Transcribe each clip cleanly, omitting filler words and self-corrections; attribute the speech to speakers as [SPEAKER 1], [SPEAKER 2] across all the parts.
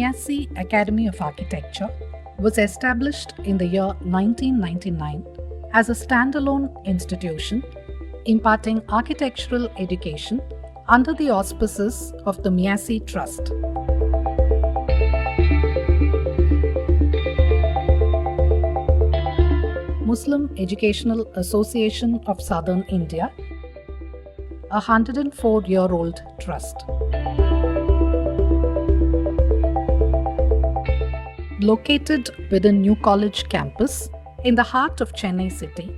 [SPEAKER 1] Measi Academy of Architecture was established in the year 1999 as a standalone institution imparting architectural education under the auspices of the Measi Trust. Muslim Educational Association of Southern India, a 104-year-old trust. Located within New College campus in the heart of Chennai city,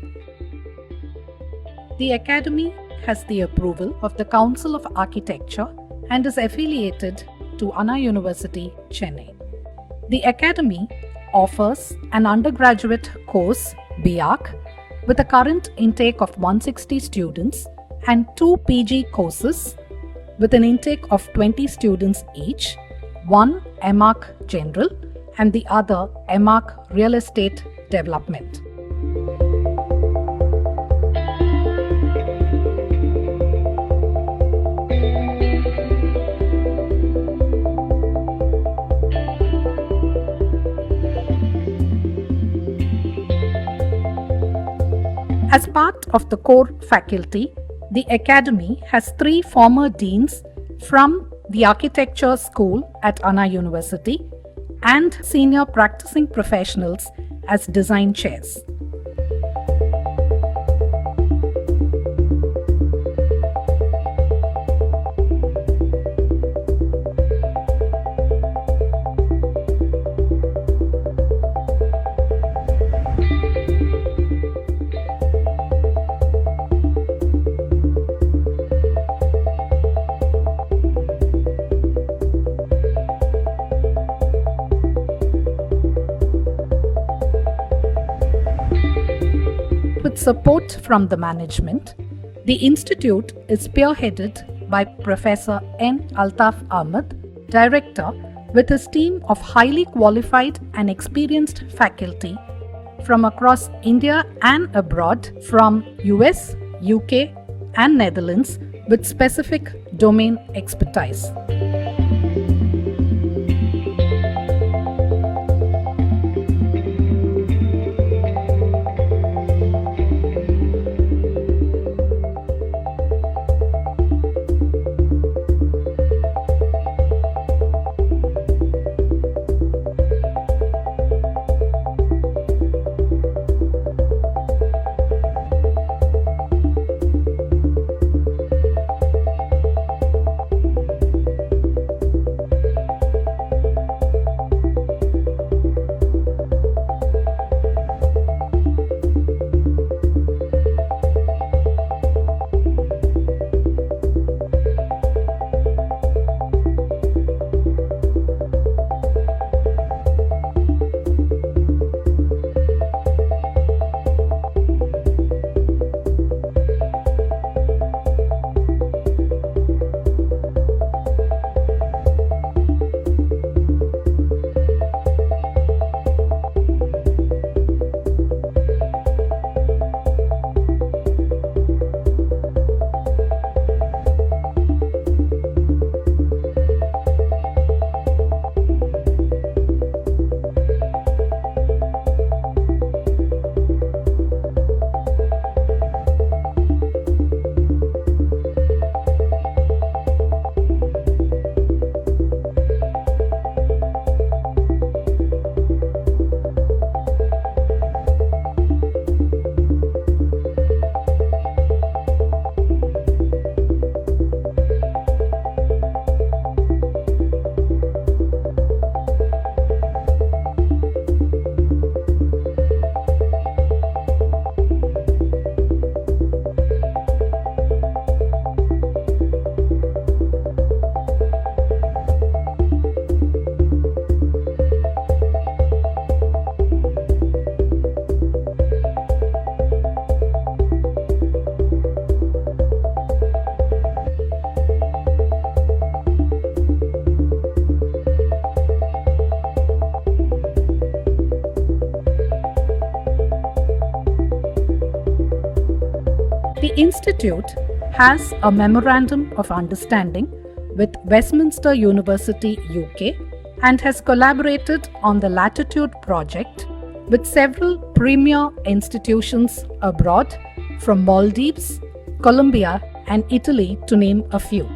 [SPEAKER 1] the Academy has the approval of the Council of Architecture and is affiliated to Anna University, Chennai. The Academy offers an undergraduate course, B.Arch, with a current intake of 160 students and 2 PG courses with an intake of 20 students each, one M.Arch General and the other M.Arch Real Estate Development. As part of the core faculty, the Academy has 3 former deans from the Architecture School at Anna University and senior practicing professionals as design chairs. With support from the management, the institute is spearheaded by Professor N. Altaf Ahmed, Director, with his team of highly qualified and experienced faculty from across India and abroad, from US, UK and Netherlands, with specific domain expertise. The Institute has a Memorandum of Understanding with Westminster University, UK and has collaborated on the Latitude project with several premier institutions abroad from Maldives, Colombia, and Italy, to name a few.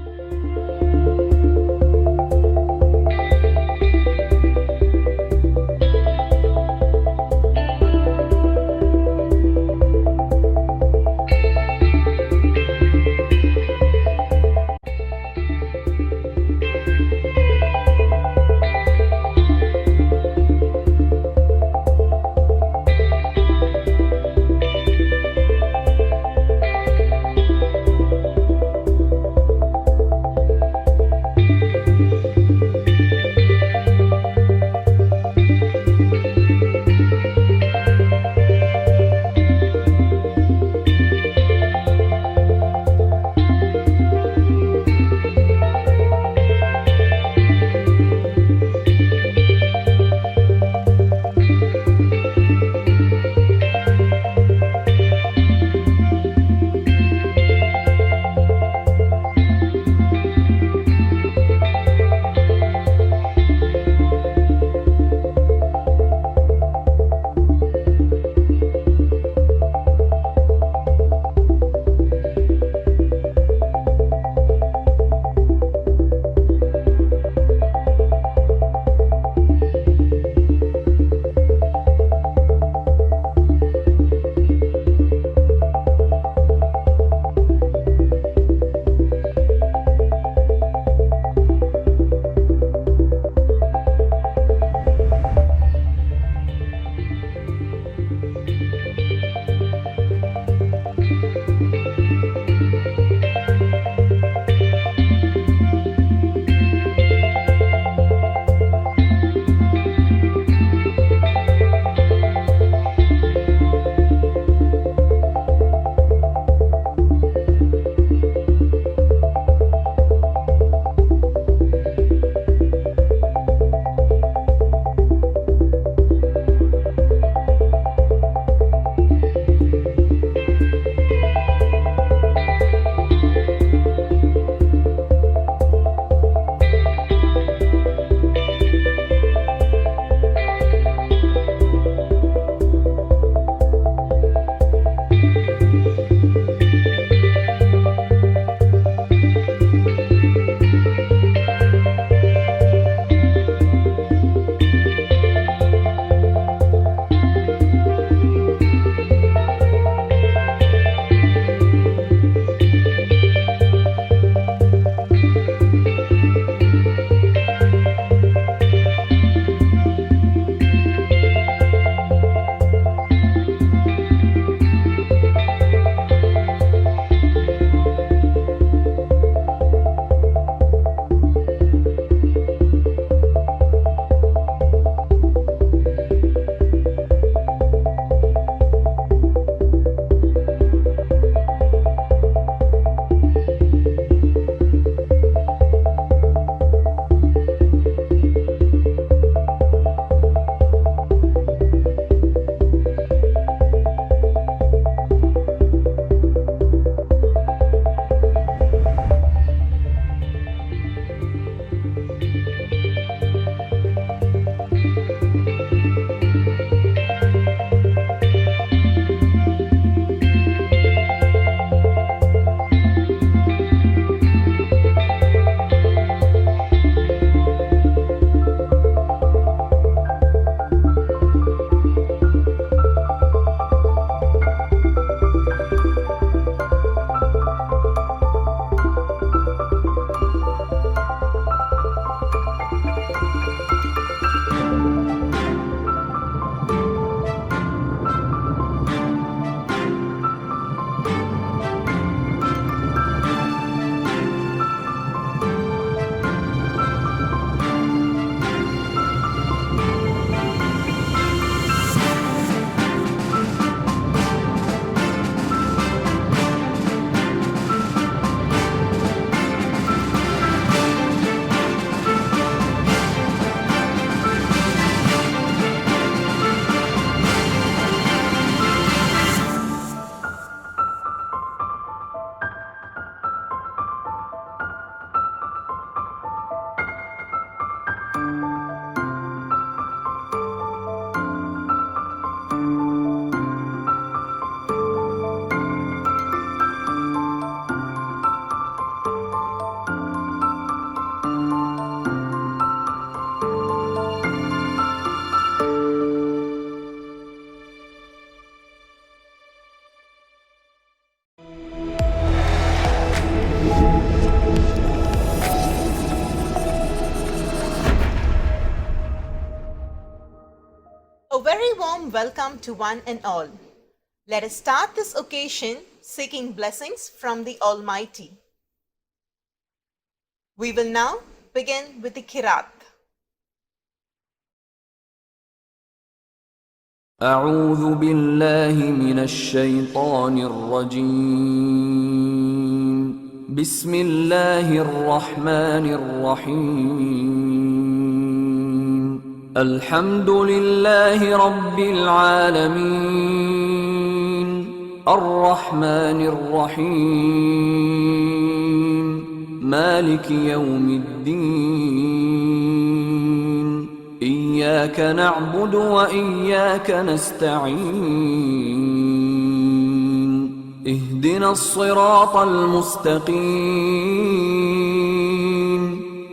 [SPEAKER 2] welcome to one and all. Let us start this occasion seeking blessings from the Almighty. We will now begin with the Kirat.
[SPEAKER 3] أعوذ بالله من الشيطان الرجيم بسم الله الرحمن الرحيم الحمد لله رب العالمين الرحمن الرحيم مالك يوم الدين إياك نعبد وإياك نستعين اهدنا الصراط المستقيم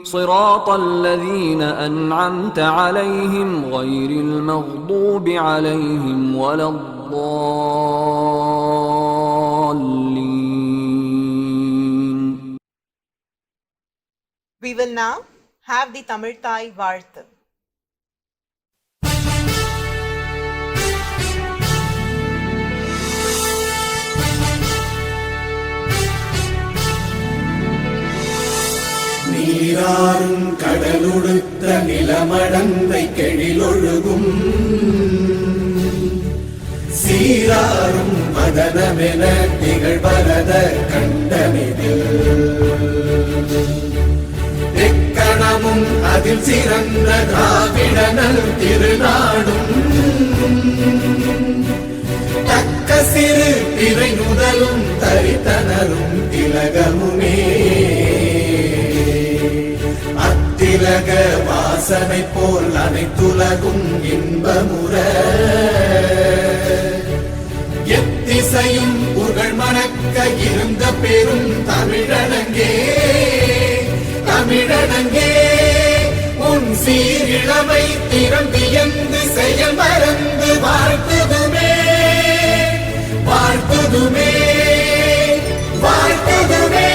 [SPEAKER 3] صراط الذين أنعمت عليهم غير المغضوب عليهم ولا الضالين.
[SPEAKER 2] We will now have the Tamil Thai Varth.
[SPEAKER 4] நீராறும் கடலுடுத்த நிலமடந்தை கெழிலொழுகும் சீராறும் மதனமென திகழ்வரத கண்டமிதில் எக்கணமும் அதில் சிறந்த திராவிடனல் திருநாடும் தக்க சிறு பிறை நுதலும் தரித்தனரும் திலகமுமே திலக வாசனை போல் அனைத்துலகும் இன்பமுற எத்திசையும் புகழ் மணக்க இருந்த பெரும் தமிழனங்கே தமிழனங்கே உன் சீரிழமை திறம்பியந்து செயல் மறந்து வாழ்த்துதுமே வாழ்த்துதுமே வாழ்த்துதுமே.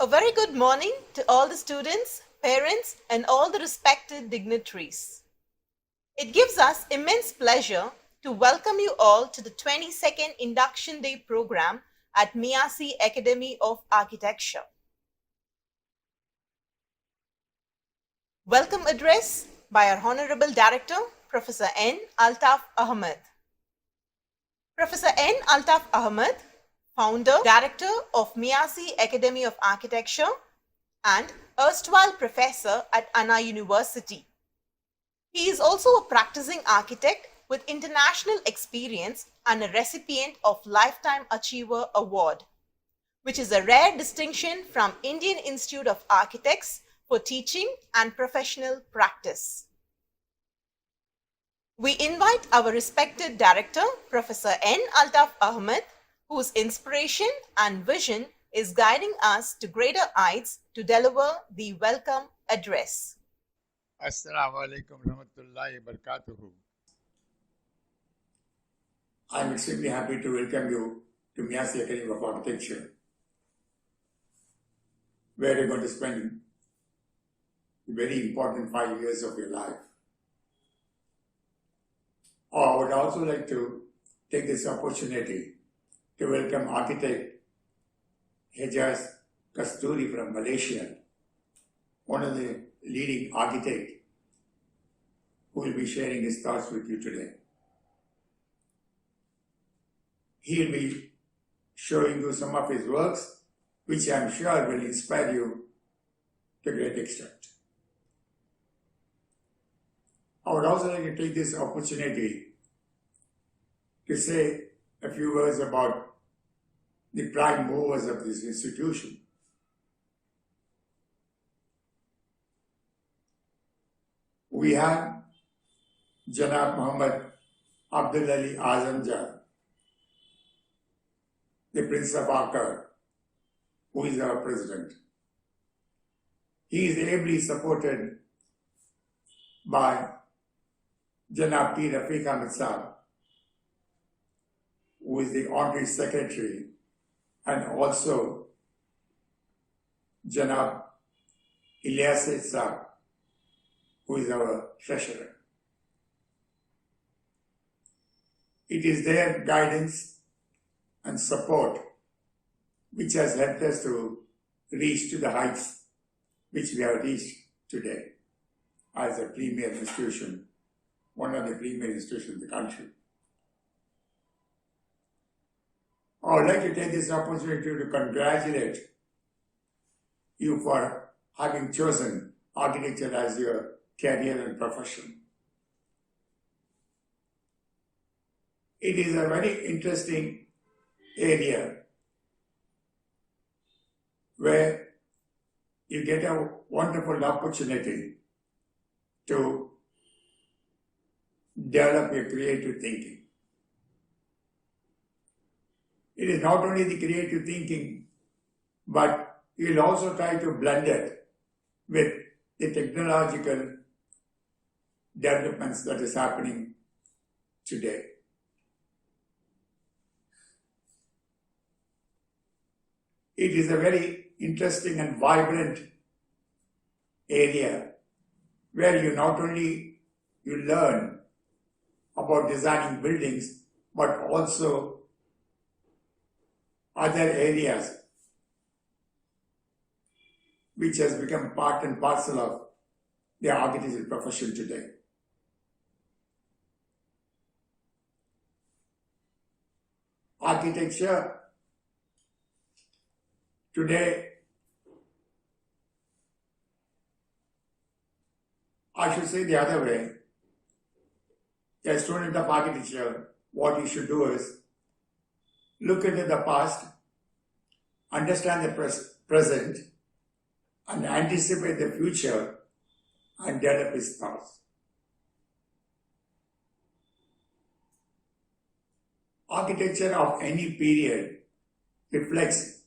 [SPEAKER 2] A very good morning to all the students, parents, and all the respected dignitaries. It gives us immense pleasure to welcome you all to the 22nd Induction Day program at Measi Academy of Architecture. Welcome address by our Honorable Director, Professor N. Altaf Ahmed. Professor N. Altaf Ahmed, Founder, Director of Measi Academy of Architecture and erstwhile Professor at Anna University. He is also a practicing architect with international experience and a recipient of Lifetime Achiever Award, which is a rare distinction from Indian Institute of Architects for teaching and professional practice. We invite our respected Director, Professor N. Altaf Ahmed, whose inspiration and vision is guiding us to greater heights to deliver the welcome address.
[SPEAKER 5] Assalamu alaikum warahmatullahi wabarakatuh.
[SPEAKER 4] I'm extremely happy to welcome you to Measi Academy of Architecture, where you're going to spend very important 5 years of your life. I would also like to take this opportunity to welcome architect Hejaz Kasturi from Malaysia, one of the leading architects who will be sharing his thoughts with you today. He will be showing you some of his works, which I am sure will inspire you to a great extent. I would also like to take this opportunity to say a few words about the prime movers of this institution. We have Janab Muhammad Abdul Ali Azamja, the Prince of Akkar, who is our president. He is ably supported by Janab P. Rafiq Ahmed Saab, who is the Honorary Secretary, and also Janab Ilyas sir, who is our treasurer. It is their guidance and support which has helped us to reach to the heights which we have reached today as a premier institution, one of the premier institutions in the country. I would like to take this opportunity to congratulate you for having chosen architecture as your career and profession. It is a very interesting area where you get a wonderful opportunity to develop your creative thinking. It is not only the creative thinking, but you'll also try to blend it with the technological developments that is happening today. It is a very interesting and vibrant area where you not only you learn about designing buildings, but also other areas which has become part and parcel of the architecture profession today. Architecture today, I should say the other way, a student of architecture, what you should do is look into the past, understand the present, and anticipate the future and develop his thoughts. Architecture of any period reflects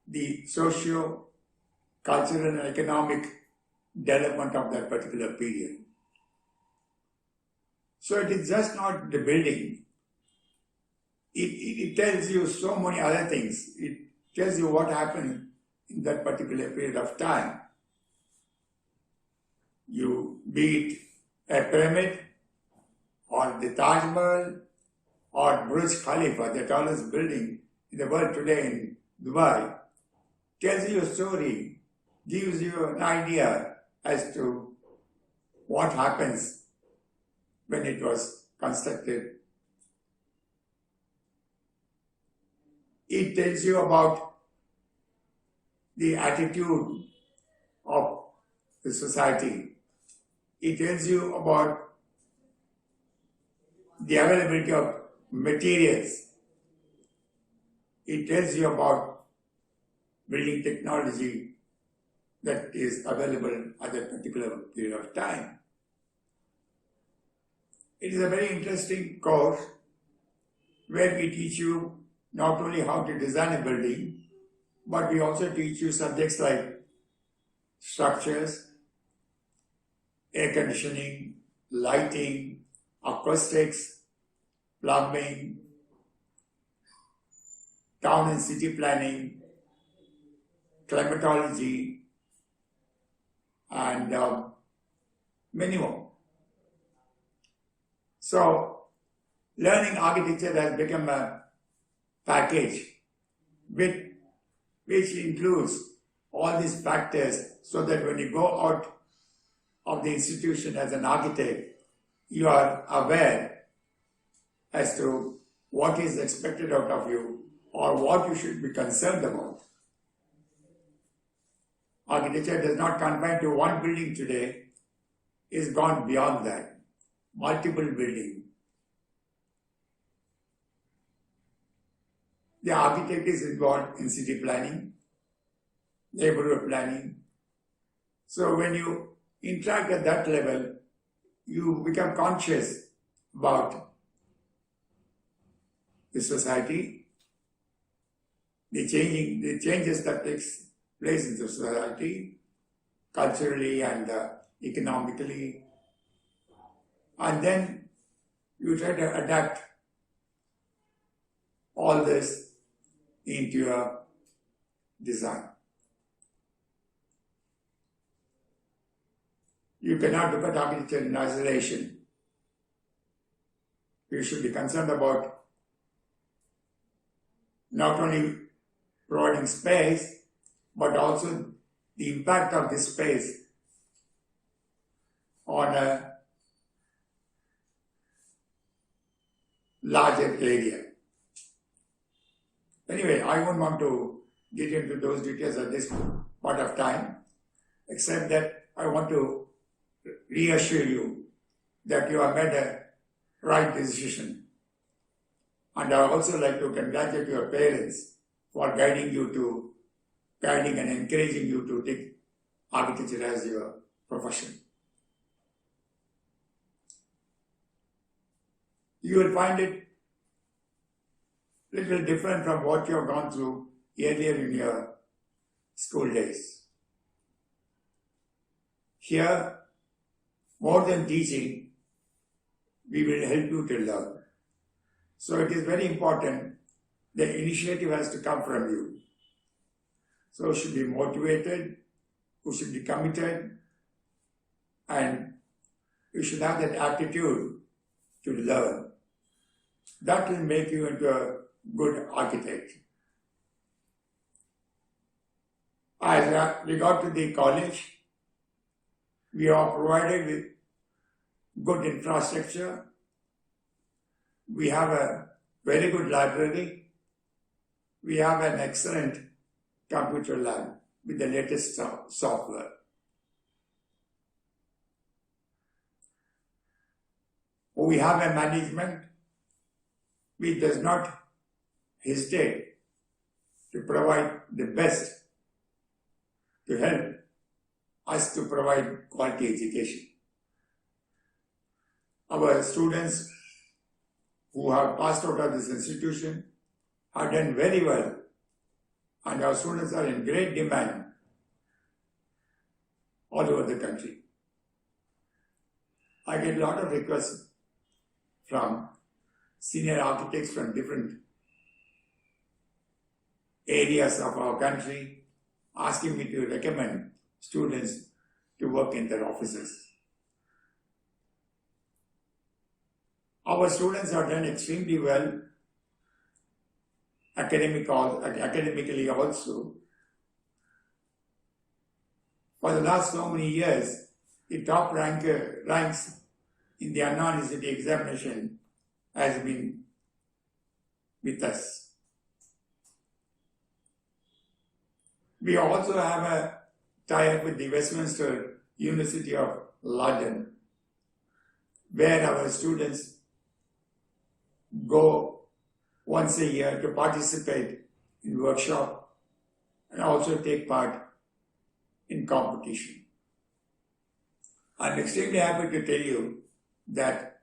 [SPEAKER 4] the socio, cultural, and economic development of that particular period. So it is just not the building. It tells you so many other things. It tells you what happened in that particular period of time. You be it a pyramid, or the Taj Mahal, or Burj Khalifa, the tallest building in the world today in Dubai, tells you a story, gives you an idea as to what happens when it was constructed. It tells you about the attitude of the society. It tells you about the availability of materials. It tells you about building technology that is available at that particular period of time. It is a very interesting course where we teach you not only how to design a building, but we also teach you subjects like structures, air conditioning, lighting, acoustics, plumbing, town and city planning, climatology, and many more. So, learning architecture has become a package which includes all these factors, so that when you go out of the institution as an architect, you are aware as to what is expected out of you or what you should be concerned about. Architecture does not confine to one building today, it's gone beyond that. Multiple buildings. The architect is involved in city planning, neighborhood planning. So when you interact at that level, you become conscious about the society, the changes that takes place in the society, culturally and economically, and then you try to adapt all this into your design. You cannot look at architecture in isolation. You should be concerned about not only providing space, but also the impact of this space on a larger area. Anyway, I won't want to get into those details at this point of time, except that I want to reassure you that you have made a right decision. And I also like to congratulate your parents for guiding and encouraging you to take architecture as your profession. You will find it a little different from what you have gone through earlier in your school days. Here, more than teaching, we will help you to learn. So it is very important, the initiative has to come from you. So you should be motivated, you should be committed, and you should have that attitude to learn. That will make you into a good architect. As regard to the college, we are provided with good infrastructure. We have a very good library. We have an excellent computer lab with the latest software. We have a management which does not hesitate to provide the best to help us to provide quality education. Our students who have passed out of this institution have done very well, and our students are in great demand all over the country. I get a lot of requests from senior architects from different areas of our country asking me to recommend students to work in their offices. Our students have done extremely well academically also. For the last so many years, the top ranks in the Anna University examination has been with us. We also have a tie-up with the Westminster University of London, where our students go once a year to participate in workshop and also take part in competition. I'm extremely happy to tell you that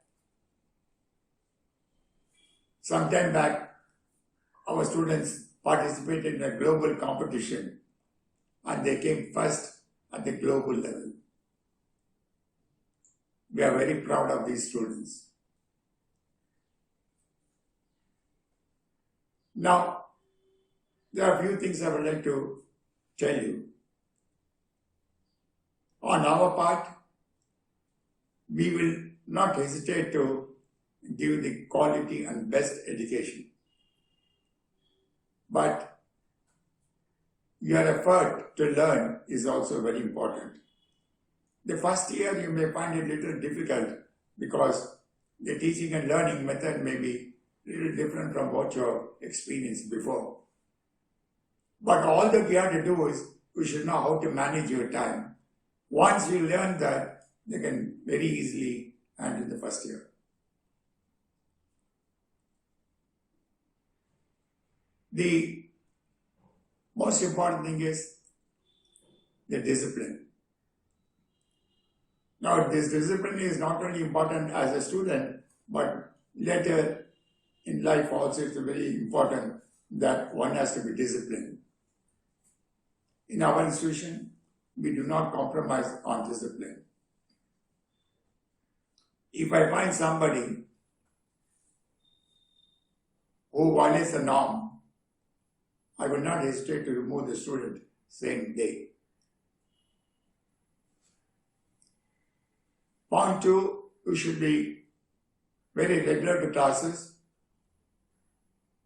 [SPEAKER 4] sometime back our students participated in a global competition and they came first at the global level. We are very proud of these students. Now, there are a few things I would like to tell you. On our part, we will not hesitate to give the quality and best education. But your effort to learn is also very important. The first year you may find it a little difficult because the teaching and learning method may be a little different from what you have experienced before. But all that we have to do is we should know how to manage your time. Once you learn that, they can very easily handle the first year. The most important thing is the discipline. Now, this discipline is not only important as a student, but later in life also it's very important that one has to be disciplined. In our institution, we do not compromise on discipline. If I find somebody who violates the norm, I will not hesitate to remove the student same day. Point two, you should be very regular to classes.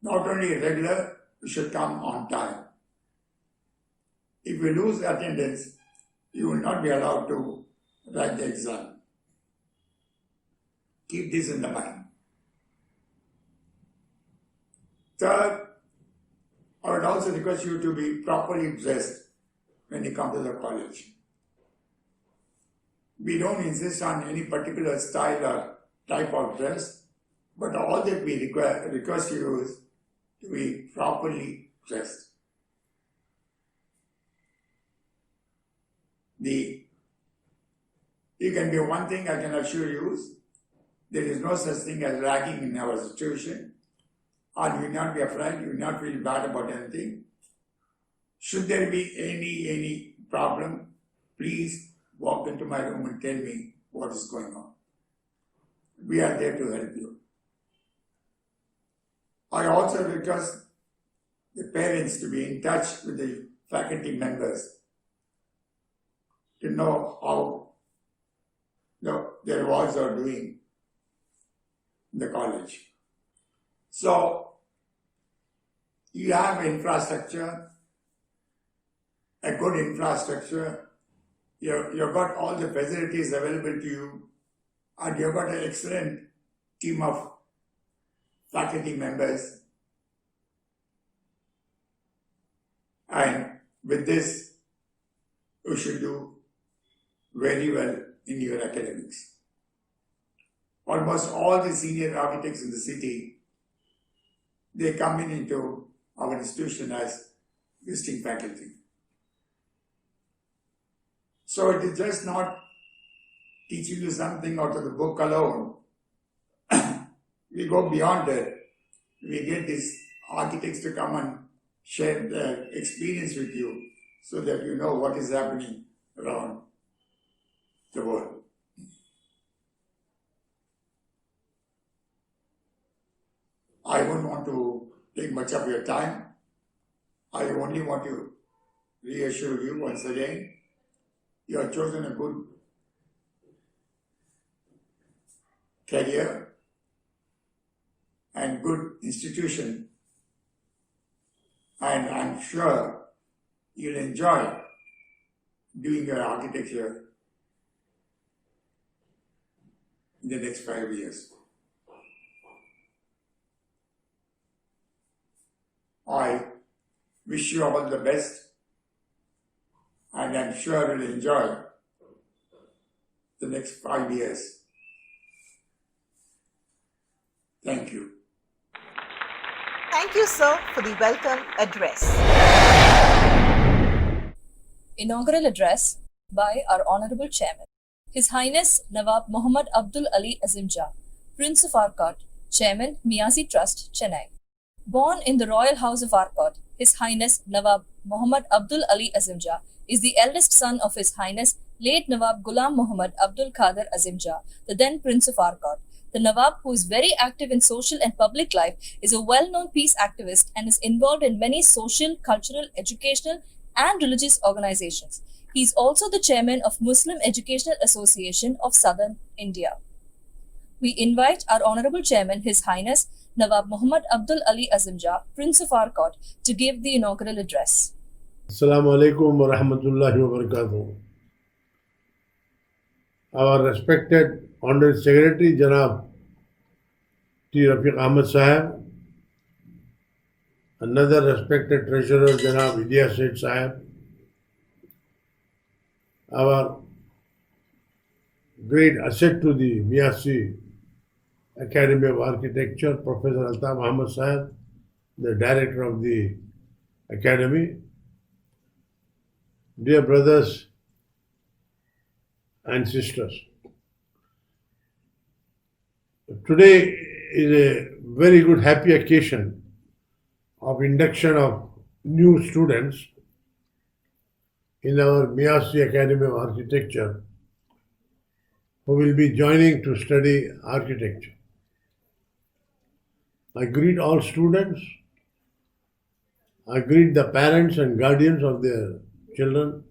[SPEAKER 4] Not only regular, you should come on time. If you lose attendance, you will not be allowed to write the exam. Keep this in the mind. Third, I would also request you to be properly dressed when you come to the college. We don't insist on any particular style or type of dress, but all that we request you is to be properly dressed. You can be one thing I can assure you is there is no such thing as ragging in our institution. Or you will not be afraid, you will not feel bad about anything. Should there be any problem, please walk into my room and tell me what is going on. We are there to help you. I also request the parents to be in touch with the faculty members to know how their wards are doing in the college. So, you have infrastructure, a good infrastructure, you've got all the facilities available to you, and you've got an excellent team of faculty members. And with this, you should do very well in your academics. Almost all the senior architects in the city, they come into our institution as visiting faculty. So it is just not teaching you something out of the book alone. We go beyond that. We get these architects to come and share their experience with you so that you know what is happening around the world. I won't want to take much of your time. I only want to reassure you once again, you have chosen a good career and good institution, and I'm sure you'll enjoy doing your architecture in the next 5 years. I wish you all the best, and I'm sure you'll enjoy the next 5 years. Thank you.
[SPEAKER 2] Thank you, sir, for the welcome address.
[SPEAKER 6] Inaugural address by our Honorable Chairman, His Highness Nawab Muhammad Abdul Ali Azim Jah, Prince of Arcot, Chairman, Measi Trust, Chennai. Born in the Royal House of Arcot, His Highness Nawab Muhammad Abdul Ali Azim Jah is the eldest son of His Highness late Nawab Ghulam Muhammad Abdul Qadir Azim Jah, the then Prince of Arcot. The Nawab, who is very active in social and public life, is a well-known peace activist and is involved in many social, cultural, educational and religious organizations. He is also the chairman of Muslim Educational Association of Southern India. We invite our Honorable Chairman, His Highness Nawab Muhammad Abdul Ali Azim Jah, Prince of Arcot, to give the inaugural address.
[SPEAKER 7] Assalamu alaikum wa rahmatullahi wa barakatuh. Our respected Honorary Secretary, Janab T. Rafiq Ahmed Sahab, another respected Treasurer, Janab Ilyas Said Sahab, our great asset to the Measi Academy of Architecture, Professor Altaf Ahmed Sahab, the Director of the Academy, dear brothers and sisters. Today is a very good happy occasion of induction of new students in our Measi Academy of Architecture who will be joining to study architecture. I greet all students. I greet the parents and guardians of their children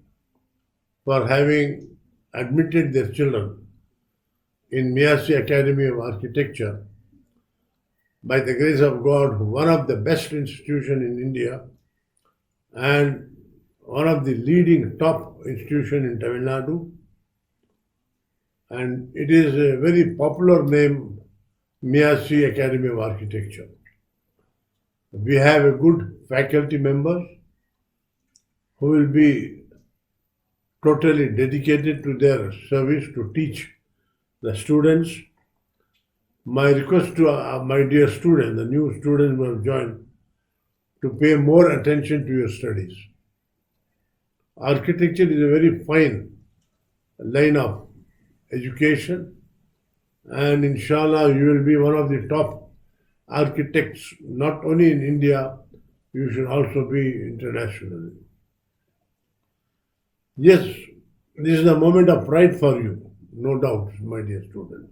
[SPEAKER 7] for having admitted their children in Measi Academy of Architecture, by the grace of God, one of the best institutions in India and one of the leading top institutions in Tamil Nadu. And it is a very popular name, Measi Academy of Architecture. We have a good faculty members who will be totally dedicated to their service to teach the students. My request to my dear students, the new students who have joined, to pay more attention to your studies. Architecture is a very fine line of education, and inshallah you will be one of the top architects, not only in India, you should also be internationally. Yes, this is a moment of pride for you, no doubt, my dear students.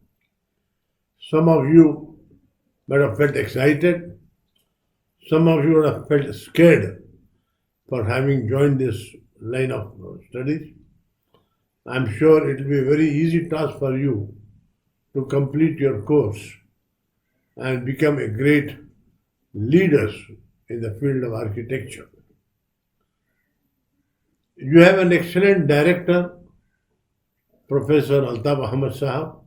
[SPEAKER 7] Some of you might have felt excited, some of you would have felt scared for having joined this line of studies. I'm sure it will be a very easy task for you to complete your course and become a great leaders in the field of architecture. You have an excellent director, Professor Altaf Ahmad Sahab,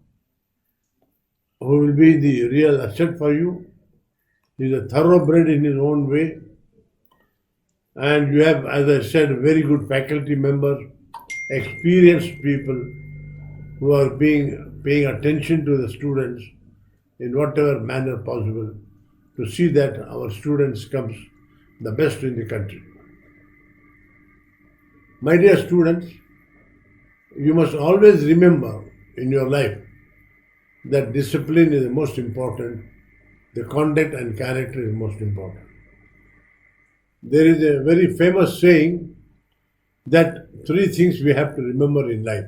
[SPEAKER 7] who will be the real asset for you. He is a thoroughbred in his own way. And you have, as I said, very good faculty members, experienced people who are paying attention to the students in whatever manner possible to see that our students comes the best in the country. My dear students, you must always remember in your life that discipline is the most important, the conduct and character is most important. There is a very famous saying that three things we have to remember in life.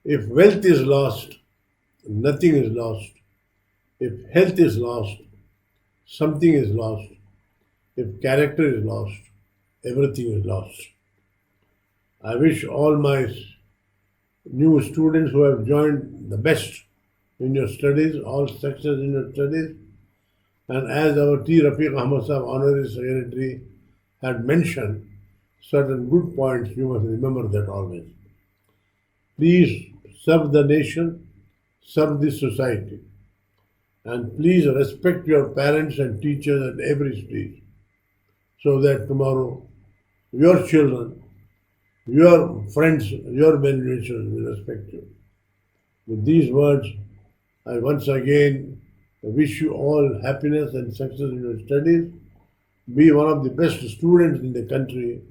[SPEAKER 7] If wealth is lost, nothing is lost. If health is lost, something is lost. If character is lost, everything is lost. I wish all my new students who have joined the best in your studies, all success in your studies. And as our T. Rafiq Ahmad Sahab, Honorary Secretary, had mentioned certain good points, you must remember that always. Please serve the nation, serve the society. And please respect your parents and teachers at every stage, so that tomorrow your children, your friends, your well-wishers will respect you. With these words, I once again wish you all happiness and success in your studies. Be one of the best students in the country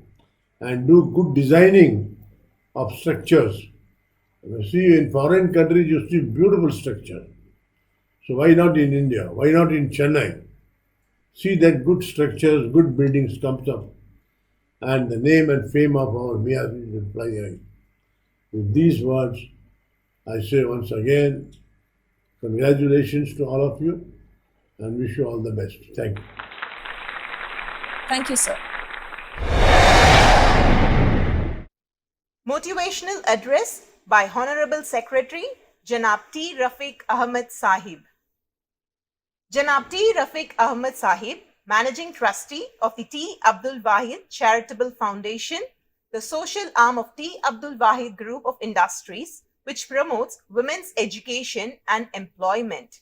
[SPEAKER 7] and do good designing of structures. You see, in foreign countries, you see beautiful structures. So why not in India? Why not in Chennai? See that good structures, good buildings comes up, and the name and fame of our Measi will fly high. With these words, I say once again, congratulations to all of you and wish you all the best. Thank you.
[SPEAKER 6] Thank you, sir.
[SPEAKER 2] Motivational address by Honorable Secretary Janab T. Rafiq Ahmad Sahib. Janab T. Rafiq Ahmad Sahib, Managing Trustee of the T. Abdul Wahid Charitable Foundation, the social arm of T. Abdul Wahid Group of Industries, which promotes women's education and employment.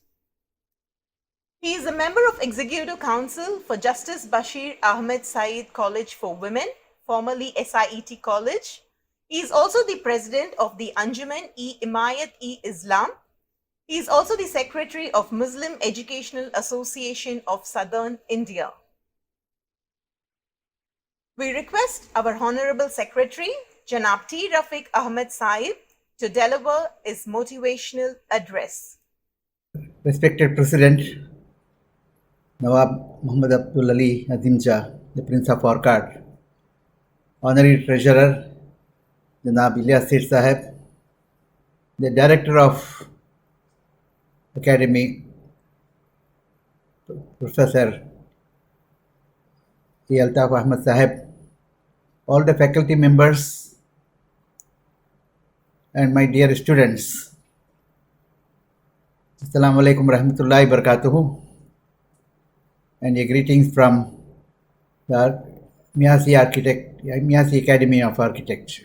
[SPEAKER 2] He is a member of Executive Council for Justice Bashir Ahmed Saeed College for Women, formerly SIET College. He is also the president of the Anjuman-e-Imayat-e-Islam. He is also the secretary of Muslim Educational Association of Southern India. We request our Honorable Secretary, Janab T. Rafiq Ahmad Sahib, to deliver his motivational address.
[SPEAKER 8] Respected President Nawab Muhammad Abdul Ali Azim Jah, the Prince of Arcot, Honorary Treasurer Janab Ilyas Seth Sahib, the Director of Academy, Professor E. Altaf Ahmad Sahib, all the faculty members, and my dear students. Assalamu alaikum rahmatullahi barakatuhu, and a greetings from the Measi Academy of Architecture.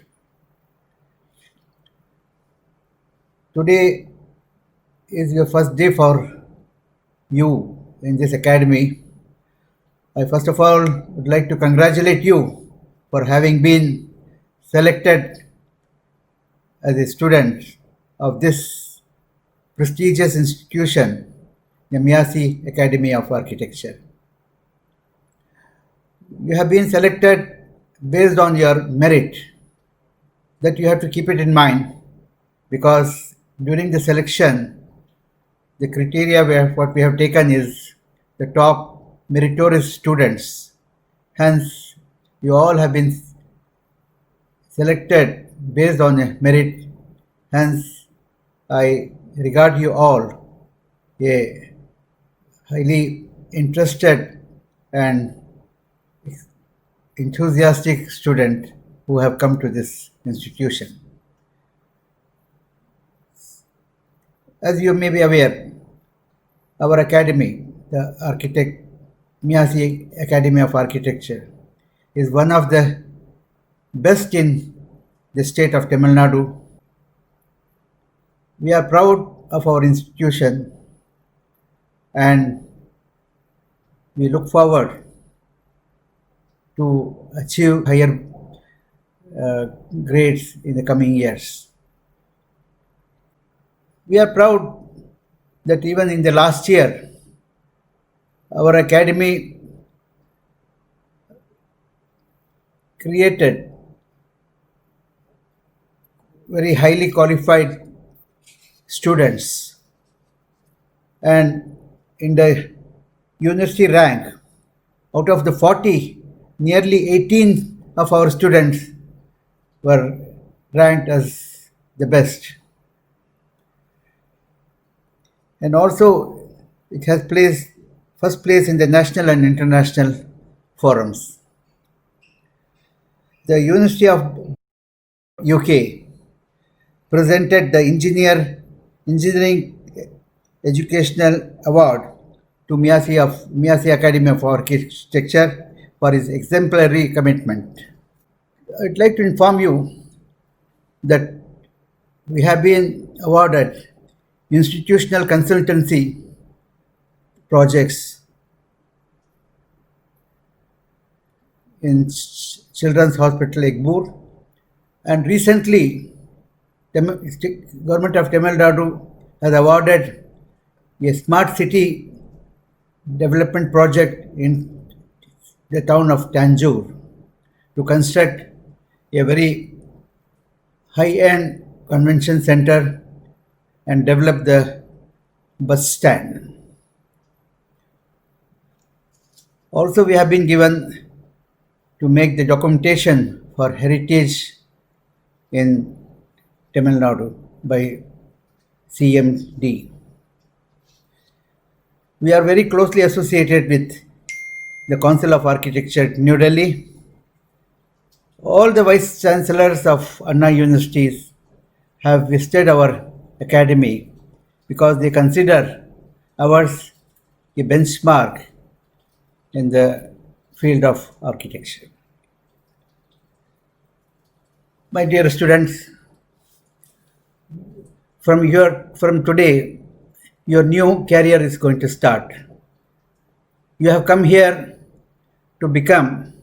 [SPEAKER 8] Today is your first day for you in this academy. I first of all would like to congratulate you for having been selected as a student of this prestigious institution, the Measi Academy of Architecture. You have been selected based on your merit. That you have to keep it in mind, because during the selection, the criteria what we have taken is the top meritorious students. Hence, you all have been selected based on a merit. Hence, I regard you all a highly interested and enthusiastic student who have come to this institution. As you may be aware, our academy, the Measi Academy of Architecture, is one of the best in the state of Tamil Nadu. We are proud of our institution and we look forward to achieve higher grades in the coming years. We are proud that even in the last year, our academy created very highly qualified students, and in the university rank, out of the 40, nearly 18 of our students were ranked as the best. And also, it has placed first place in the national and international forums. The University of UK presented the Engineering Educational Award to Measi Academy of Architecture for his exemplary commitment. I'd like to inform you that we have been awarded institutional consultancy projects in Children's Hospital Egbur, and recently Government of Tamil Nadu has awarded a smart city development project in the town of Tanjore to construct a very high-end convention center and develop the bus stand. Also, we have been given to make the documentation for heritage in Tamil Nadu by CMD. We are very closely associated with the Council of Architecture, New Delhi. All the vice chancellors of Anna universities have visited our academy because they consider ours a benchmark in the field of architecture. My dear students, from today, your new career is going to start. You have come here to become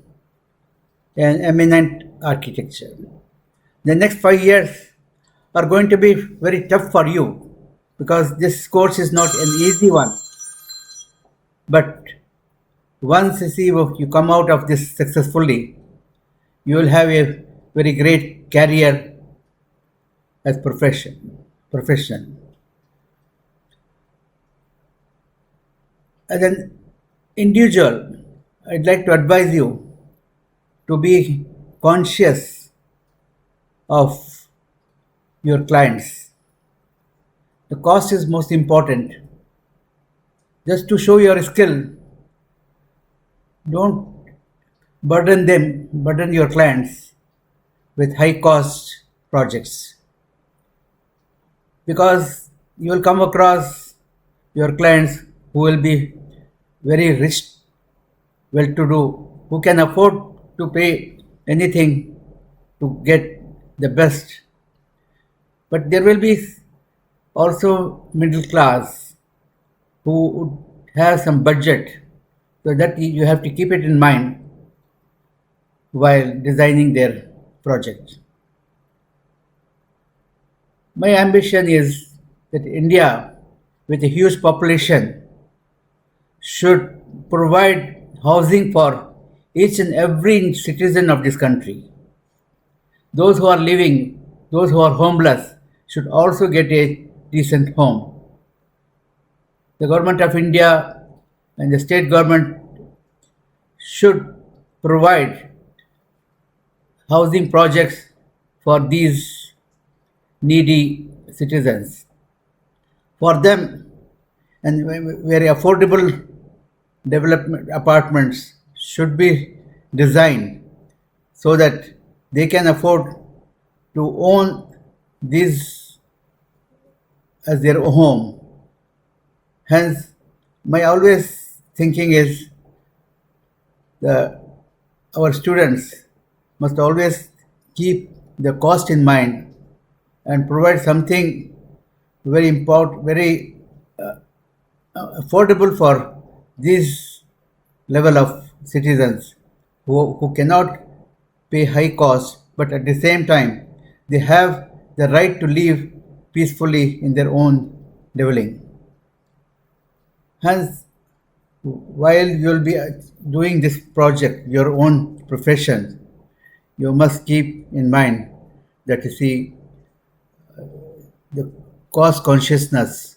[SPEAKER 8] an eminent architecture. The next 5 years are going to be very tough for you because this course is not an easy one. But once you come out of this successfully, you will have a very great career as profession. As an individual, I'd like to advise you to be conscious of your clients. The cost is most important. Just to show your skill, don't burden your clients with high cost projects, because you will come across your clients who will be very rich, well-to-do, who can afford to pay anything to get the best. But there will be also middle class who would have some budget, so that you have to keep it in mind while designing their project. My ambition is that India, with a huge population, should provide housing for each and every citizen of this country. Those who are living, those who are homeless, should also get a decent home. The government of India and the state government should provide housing projects for these needy citizens. For them, and very affordable development apartments should be designed so that they can afford to own these as their home. Hence, my always thinking is our students must always keep the cost in mind and provide something very important, very affordable for this level of citizens who cannot pay high cost, but at the same time they have the right to live peacefully in their own dwelling. Hence, while you will be doing this project, your own profession, you must keep in mind that you see the cost consciousness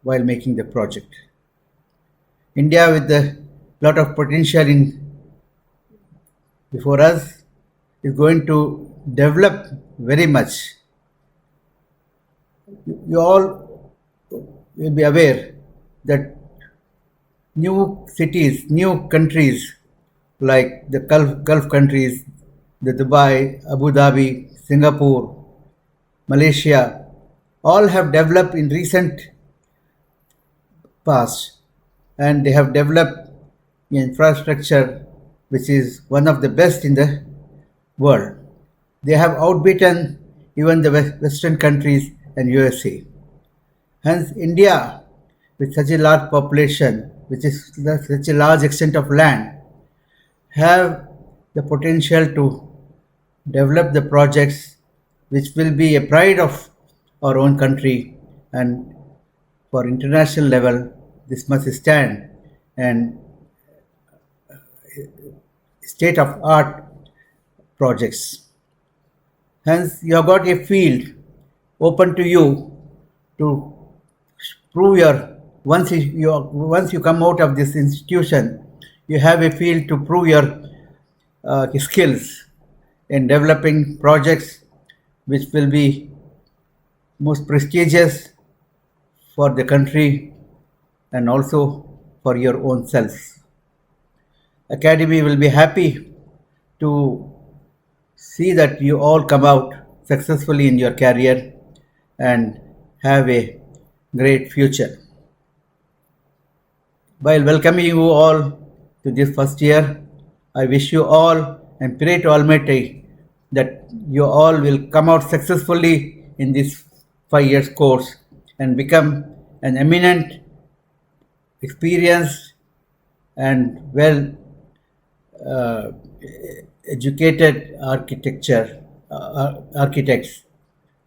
[SPEAKER 8] while making the project. India, with a lot of potential before us, is going to develop very much. You all will be aware that new cities, new countries like the Gulf countries, the Dubai, Abu Dhabi, Singapore, Malaysia, all have developed in recent past, and they have developed infrastructure which is one of the best in the world. They have outbeaten even the Western countries and USA. Hence, India, with such a large population, which is such a large extent of land, have the potential to develop the projects which will be a pride of our own country, and for international level this must stand and state of art projects. Hence, you have got a field open to you to prove your once you come out of this institution, you have a field to prove your skills in developing projects which will be most prestigious for the country and also for your own self. Academy will be happy to see that you all come out successfully in your career and have a great future. While welcoming you all to this first year, I wish you all and pray to Almighty that you all will come out successfully in this 5 years course and become an eminent, experienced and well educated architects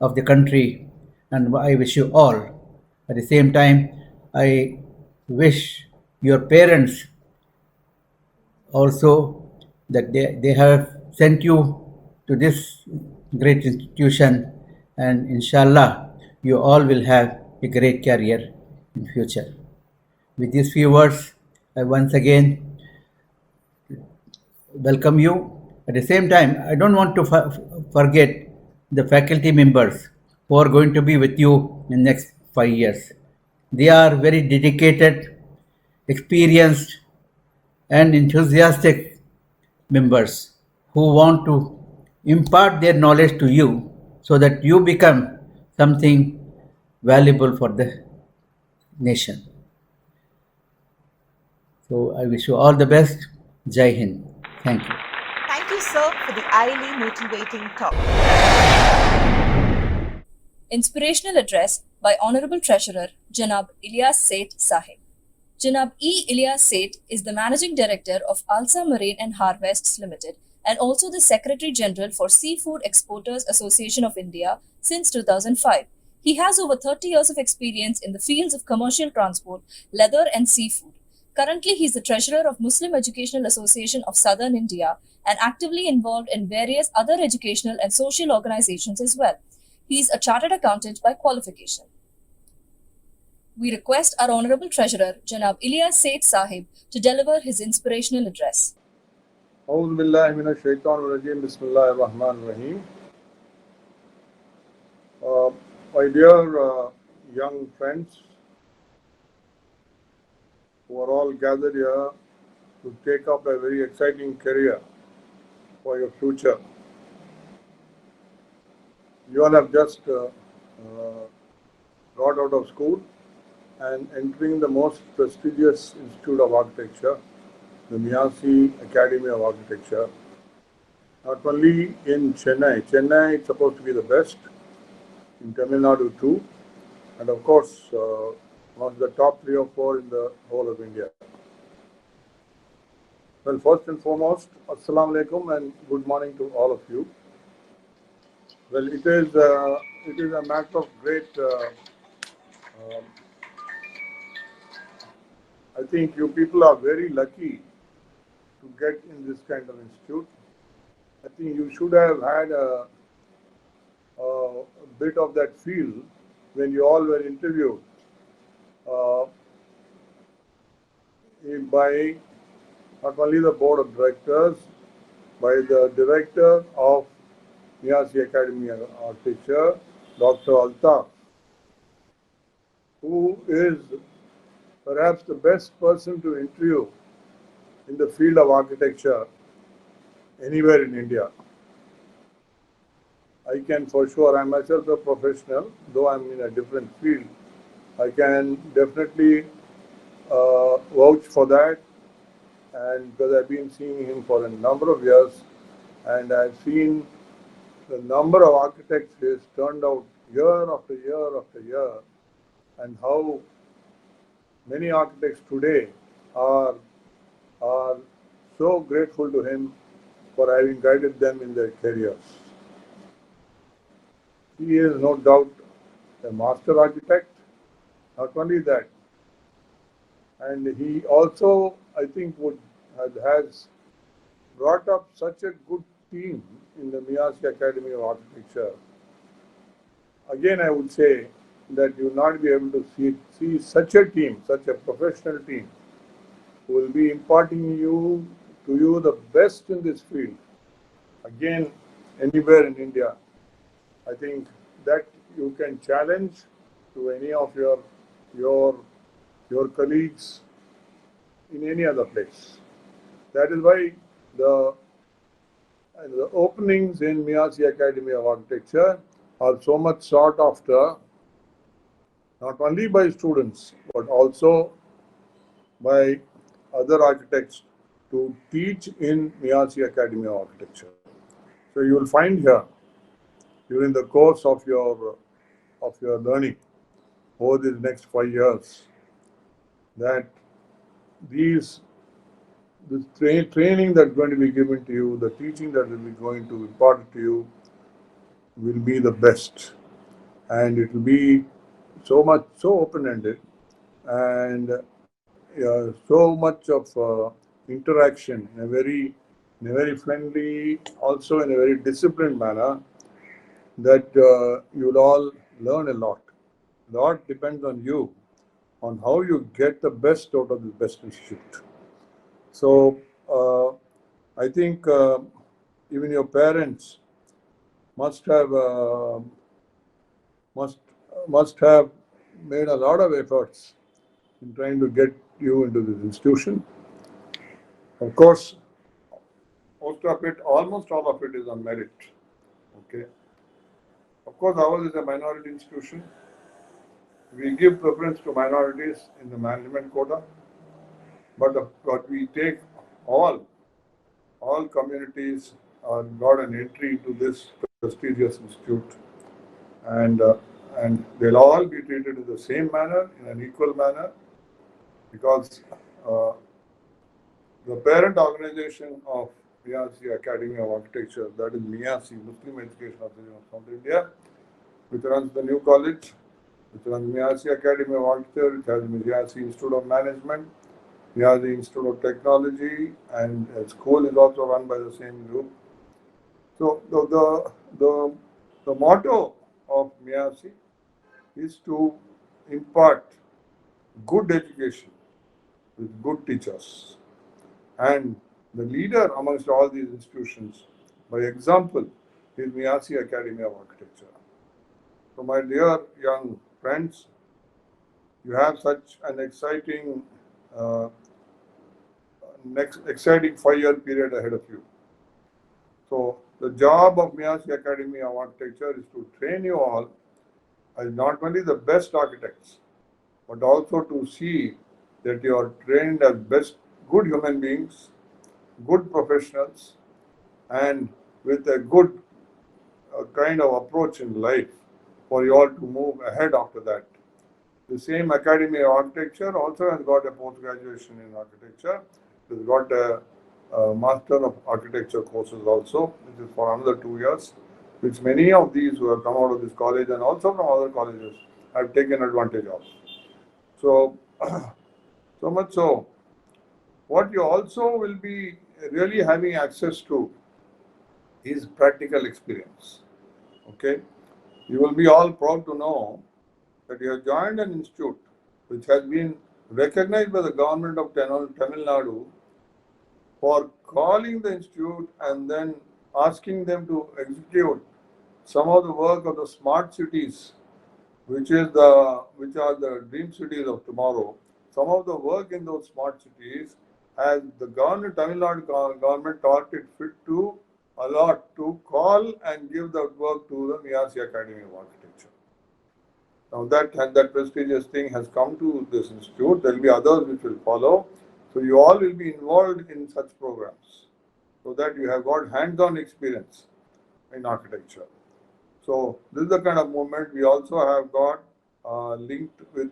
[SPEAKER 8] of the country, and I wish you all. At the same time, I wish your parents also that they have sent you to this great institution, and inshallah you all will have a great career in future. With these few words, I once again welcome you. At the same time, I don't want to forget the faculty members who are going to be with you in the next 5 years. They are very dedicated, experienced and enthusiastic members who want to impart their knowledge to you so that you become something valuable for the nation. So I wish you all the best. Jai Hind. Thank you.
[SPEAKER 2] Thank you, sir, for the highly motivating talk.
[SPEAKER 6] Inspirational address by Honorable Treasurer Janab Ilyas Seth Sahib. Janab E. Ilyas Seth is the Managing Director of Alsa Marine and Harvests Limited and also the Secretary General for Seafood Exporters Association of India since 2005. He has over 30 years of experience in the fields of commercial transport, leather and seafood. Currently, he is the Treasurer of Muslim Educational Association of Southern India and actively involved in various other educational and social organizations as well. He is a chartered accountant by qualification. We request our Honorable Treasurer, Janab Ilyas Seth Sahib, to deliver his inspirational address.
[SPEAKER 9] أعوذ بالله من الشيطان الرجيم بسم الله الرحمن الرحيم. My dear young friends who are all gathered here to take up a very exciting career for your future. You all have just got out of school and entering the most prestigious Institute of Architecture, the Measi Academy of Architecture. Not only in Chennai. Chennai is supposed to be the best, in Tamil Nadu too, and of course one of the top 3 or 4 in the whole of India. Well, first and foremost, Assalamu alaikum and good morning to all of you. Well, it is a matter of great, I think you people are very lucky to get in this kind of institute. I think you should have had a bit of that feel when you all were interviewed by not only the board of directors, by the director of Measi Academy of Architecture, Dr. Altaf, who is perhaps the best person to interview in the field of architecture anywhere in India. I can for sure, I'm myself a professional, though I'm in a different field. I can definitely vouch for that, and because I've been seeing him for a number of years, and I've seen the number of architects he has turned out year after year after year, and how many architects today are so grateful to him for having guided them in their careers. He is no doubt a master architect. Not only that, and he also, I think, has brought up such a good team in the Measi Academy of Architecture. Again, I would say that you will not be able to see such a team, such a professional team, who will be imparting to you the best in this field. Again, anywhere in India, I think that you can challenge to any of your colleagues in any other place. That is why the openings in Measi Academy of Architecture are so much sought after, not only by students, but also by other architects to teach in Measi Academy of Architecture. So you will find here, during the course of your learning over these next 5 years, that this training that's going to be given to you, the teaching that will be going to impart to you, will be the best, and it will be so open-ended, and so much of interaction in a very friendly, also in a very disciplined manner, that you'll all learn a lot. A lot depends on you, on how you get the best out of the best institute. So I think even your parents must have made a lot of efforts in trying to get you into this institution. Of course, almost all of it is on merit. Okay. Of course, ours is a minority institution. We give preference to minorities in the management quota. but we take all communities got an entry to this prestigious institute, and they'll all be treated in the same manner, in an equal manner, because the parent organization of Measi Academy of Architecture, that is Measi, Muslim Education Association of South India, which runs the new college, which runs Measi Academy of Architecture, which has Measi Institute of Management, Measi Institute of Technology, and a school is also run by the same group. So the motto of Measi is to impart good education with good teachers. And the leader amongst all these institutions, by example, is Measi Academy of Architecture. So my dear young friends, you have such an exciting 5-year period ahead of you. So the job of Measi Academy of Architecture is to train you all as not only the best architects, but also to see that you are trained as best good human beings, good professionals, and with a good kind of approach in life for you all to move ahead after that. The same Academy of Architecture also has got a post-graduation in architecture. It has got a Master of Architecture courses also, which is for another 2 years, which many of these who have come out of this college and also from other colleges have taken advantage of. So, so much so, what you also will be really having access to is practical experience. Okay, you will be all proud to know that you have joined an institute which has been recognized by the government of Tamil Nadu for calling the institute and then asking them to execute some of the work of the smart cities, which are the dream cities of tomorrow. Some of the work in those smart cities, as the government, Tamil Nadu government thought it fit to allot to call and give that work to the Measi Academy of Architecture. Now that prestigious thing has come to this institute. There will be others which will follow. So you all will be involved in such programs so that you have got hands-on experience in architecture. So this is the kind of movement. We also have got linked with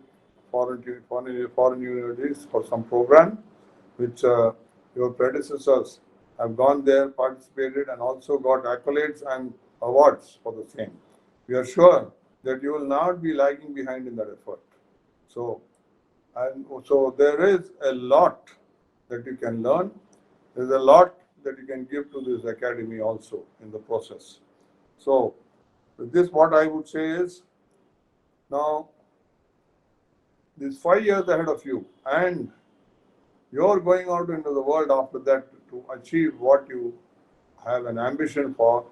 [SPEAKER 9] foreign universities for some program, which your predecessors have gone there, participated, and also got accolades and awards for the same. We are sure that you will not be lagging behind in that effort. So there is a lot that you can learn. There is a lot that you can give to this academy also in the process. So with this, what I would say is, now these 5 years ahead of you, and you're going out into the world after that to achieve what you have an ambition for,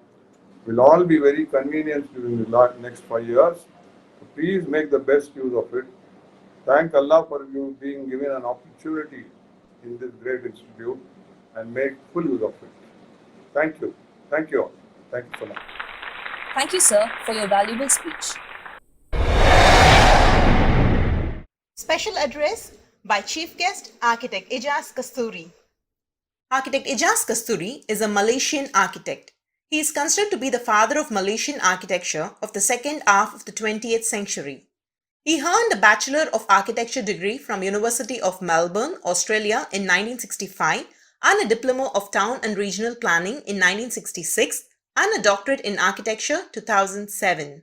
[SPEAKER 9] will all be very convenient during the next 5 years. So please make the best use of it. Thank Allah for you being given an opportunity in this great institute, and make full use of it. Thank you. Thank you all. Thank you so much.
[SPEAKER 6] Thank you, sir, for your valuable speech.
[SPEAKER 2] Special address by Chief Guest Architect Ijaz Kasturi. Architect Ijaz Kasturi is a Malaysian architect. He is considered to be the father of Malaysian architecture of the second half of the 20th century. He earned a Bachelor of Architecture degree from University of Melbourne, Australia in 1965 and a Diploma of Town and Regional Planning in 1966 and a Doctorate in Architecture 2007.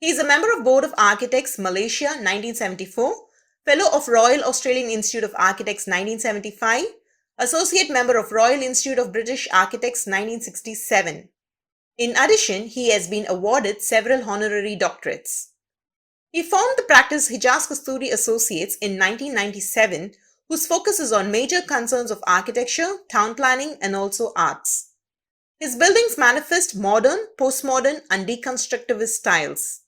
[SPEAKER 2] He is a member of Board of Architects Malaysia 1974, Fellow of Royal Australian Institute of Architects 1975, Associate Member of Royal Institute of British Architects 1967. In addition, he has been awarded several honorary doctorates. He formed the practice Ijaz Kasturi Associates in 1997, whose focus is on major concerns of architecture, town planning, and also arts. His buildings manifest modern, postmodern, and deconstructivist styles.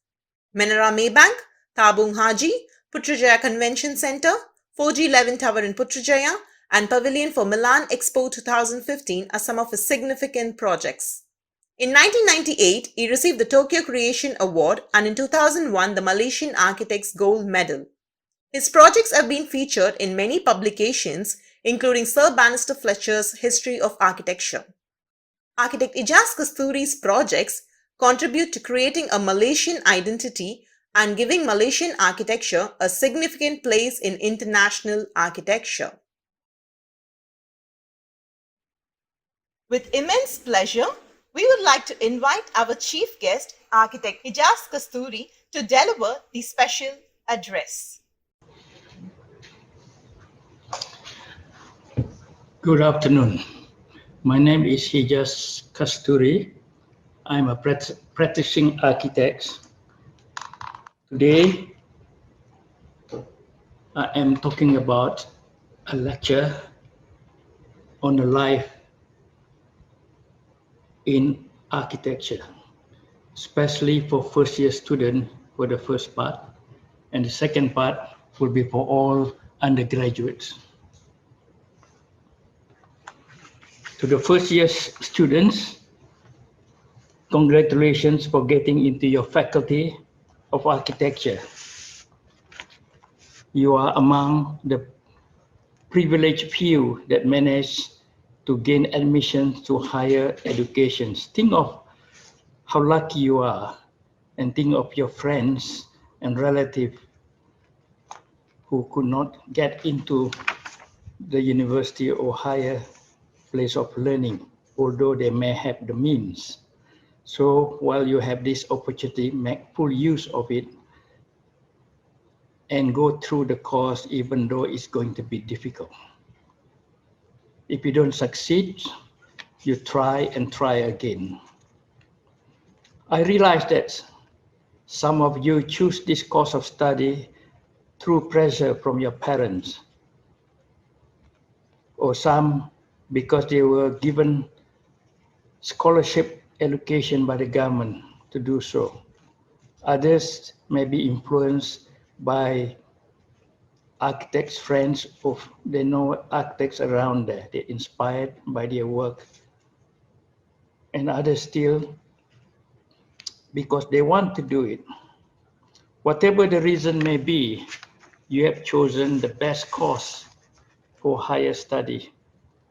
[SPEAKER 2] Menara Maybank, Tabung Haji, Putrajaya Convention Centre, 4G11 Tower in Putrajaya, and Pavilion for Milan Expo 2015 are some of his significant projects. In 1998, he received the Tokyo Creation Award and in 2001 the Malaysian Architects Gold Medal. His projects have been featured in many publications, including Sir Bannister Fletcher's History of Architecture. Architect Ijaz Kasturi's projects contribute to creating a Malaysian identity and giving Malaysian architecture a significant place in international architecture. With immense pleasure, we would like to invite our chief guest, Architect Ijaz Kasturi, to deliver the special address.
[SPEAKER 10] Good afternoon. My name is Ijaz Kasturi. I'm a practicing architect. Today, I am talking about a lecture on the life in architecture, especially for first year students for the first part, and the second part will be for all undergraduates. To the first year students, congratulations for getting into your faculty of architecture. You are among the privileged few that manage to gain admission to higher education. Think of how lucky you are, and think of your friends and relatives who could not get into the university or higher place of learning, although they may have the means. So while you have this opportunity, make full use of it and go through the course even though it's going to be difficult. If you don't succeed, you try and try again. I realize that some of you choose this course of study through pressure from your parents, or some because they were given scholarship allocation by the government to do so. Others may be influenced by architects, friends, or they know architects around there. They're inspired by their work. And others still because they want to do it. Whatever the reason may be, you have chosen the best course for higher study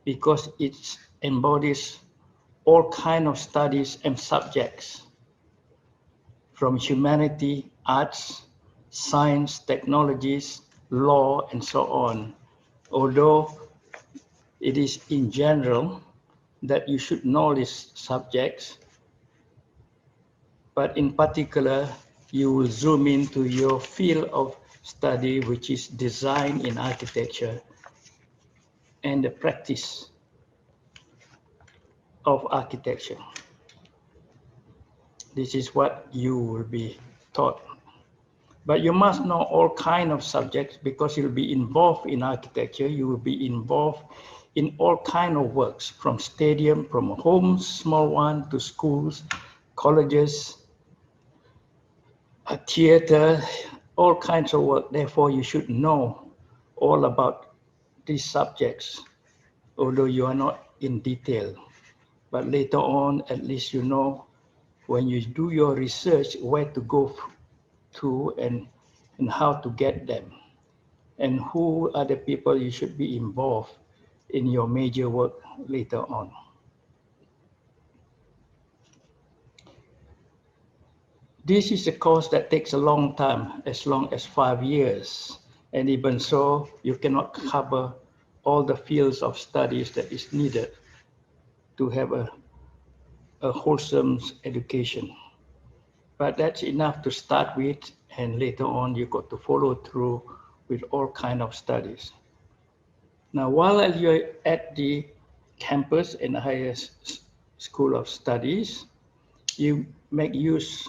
[SPEAKER 10] because it embodies all kinds of studies and subjects, from humanity, arts, science, technologies, law, and so on. Although it is in general that you should know these subjects, but in particular, you will zoom into your field of study, which is design in architecture and the practice of architecture. This is what you will be taught. But you must know all kinds of subjects because you'll be involved in architecture. You will be involved in all kinds of works, from stadium, from homes, small one, to schools, colleges, a theater, all kinds of work. Therefore, you should know all about these subjects, although you are not in detail. But later on, at least you know when you do your research where to go to and how to get them, and who are the people you should be involved in your major work later on. This is a course that takes a long time, as long as 5 years. And even so, you cannot cover all the fields of studies that is needed to have a wholesome education. But that's enough to start with, and later on you got to follow through with all kinds of studies. Now, while you're at the campus in the higher school of studies, you make use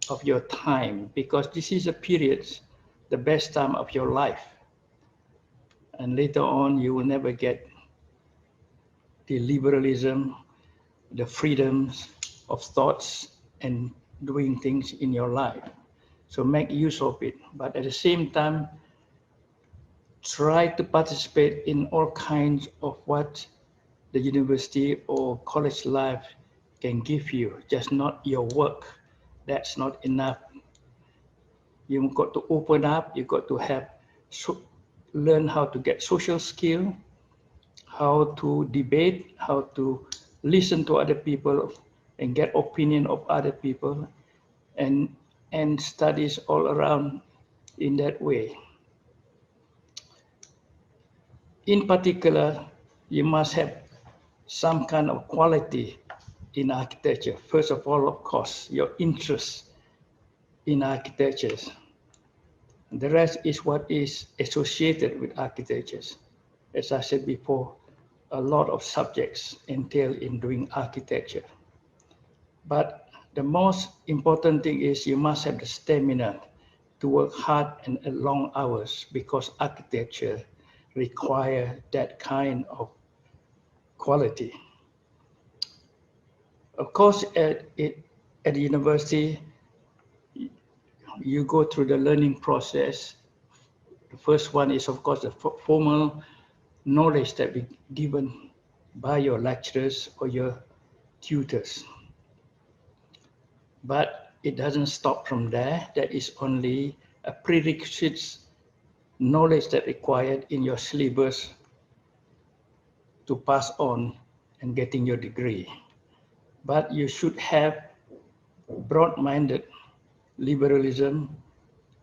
[SPEAKER 10] of your time because this is a period, the best time of your life. And later on, you will never get the liberalism, the freedoms of thoughts and doing things in your life. So make use of it. But at the same time, try to participate in all kinds of what the university or college life can give you, just not your work. That's not enough. You've got to open up. You've got to have learn how to get social skill, how to debate, how to listen to other people and get opinion of other people, and studies all around in that way. In particular, you must have some kind of quality in architecture. First of all, of course, your interest in architecture. The rest is what is associated with architecture. As I said before, a lot of subjects entail in doing architecture. But the most important thing is you must have the stamina to work hard and at long hours, because architecture requires that kind of quality. Of course, at the university, you go through the learning process. The first one is, of course, the formal knowledge that be given by your lecturers or your tutors. But it doesn't stop from there. There is only a prerequisite knowledge that required in your syllabus to pass on and getting your degree. But you should have broad-minded liberalism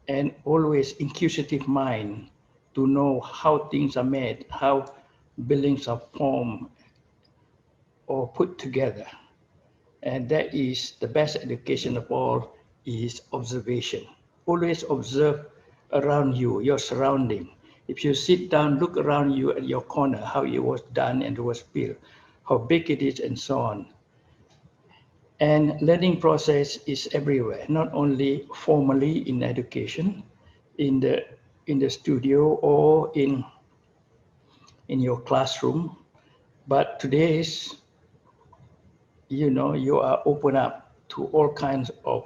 [SPEAKER 10] and always inquisitive mind to know how things are made, how buildings are formed or put together. And that is the best education of all, is observation. Always observe around you, your surrounding. If you sit down, look around you at your corner, how it was done and it was built, how big it is and so on. And learning process is everywhere, not only formally in education, in the studio or in your classroom, but today's, you are open up to all kinds of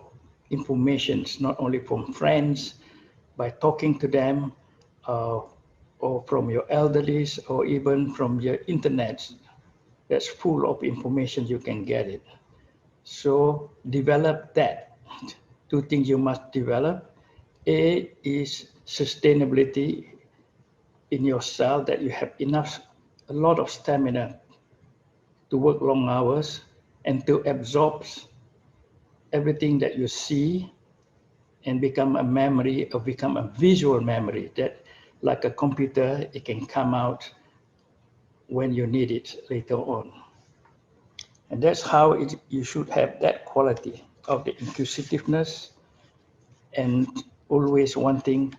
[SPEAKER 10] informations, not only from friends, by talking to them, or from your elderlies, or even from your internet. That's full of information, you can get it. So develop that. Two things you must develop. A is sustainability in yourself, that you have a lot of stamina to work long hours and to absorb everything that you see and become a memory, or become a visual memory, that like a computer, it can come out when you need it later on. And that's how you should have that quality of the inquisitiveness and always wanting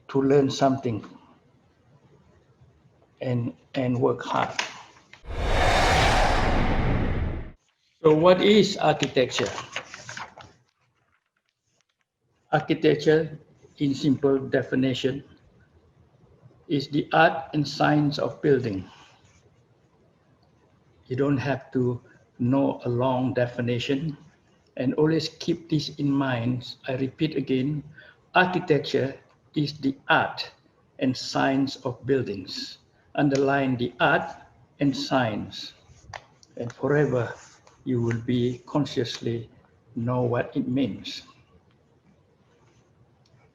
[SPEAKER 10] to learn something and work hard. So what is architecture? Architecture, in simple definition, is the art and science of building. You don't have to know a long definition, and always keep this in mind. I repeat again, architecture is the art and science of buildings. Underline the art and science, and forever you will be consciously know what it means.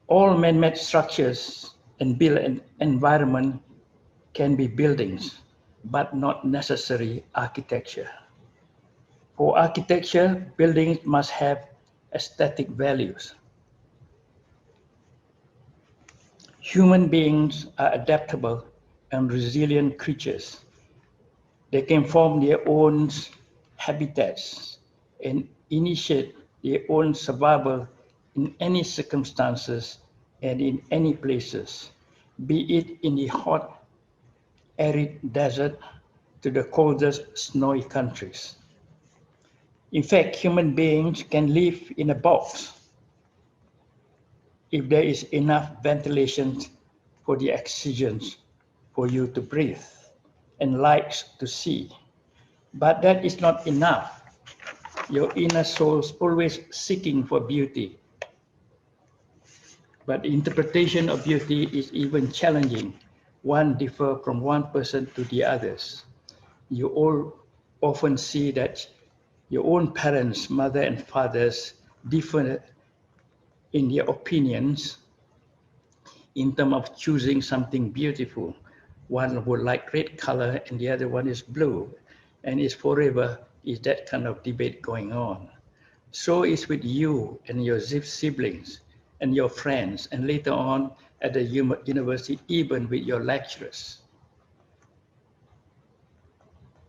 [SPEAKER 10] All man-made structures and built environment can be buildings, but not necessarily architecture. For architecture, buildings must have aesthetic values. Human beings are adaptable and resilient creatures. They can form their own habitats and initiate their own survival in any circumstances and in any places, be it in the hot, arid desert to the coldest, snowy countries. In fact, human beings can live in a box if there is enough ventilation for the oxygen for you to breathe and light to see. But that is not enough. Your inner soul is always seeking for beauty. But the interpretation of beauty is even challenging. One differs from one person to the others. You all often see that your own parents, mother and fathers, differ in their opinions in terms of choosing something beautiful. One would like red color and the other one is blue. And it's forever is that kind of debate going on. So it's with you and your siblings and your friends, and later on at the university, even with your lecturers.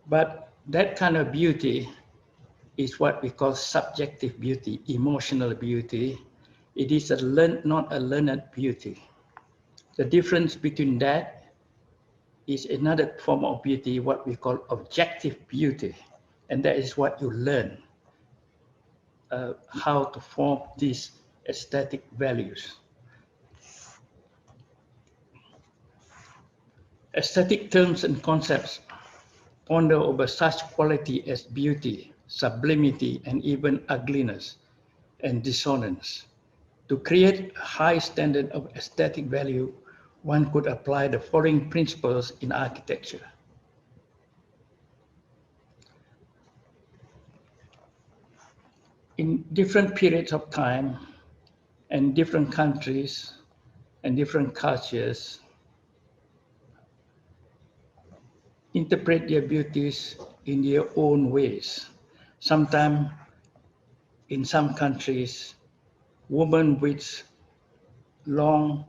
[SPEAKER 10] But that kind of beauty is what we call subjective beauty, emotional beauty. It is not a learned beauty. The difference between that is another form of beauty, what we call objective beauty. And that is what you learn, how to form these aesthetic values. Aesthetic terms and concepts ponder over such quality as beauty, sublimity, and even ugliness and dissonance. To create a high standard of aesthetic value, one could apply the following principles in architecture. In different periods of time and different countries and different cultures, interpret their beauties in their own ways. Sometimes in some countries, women with long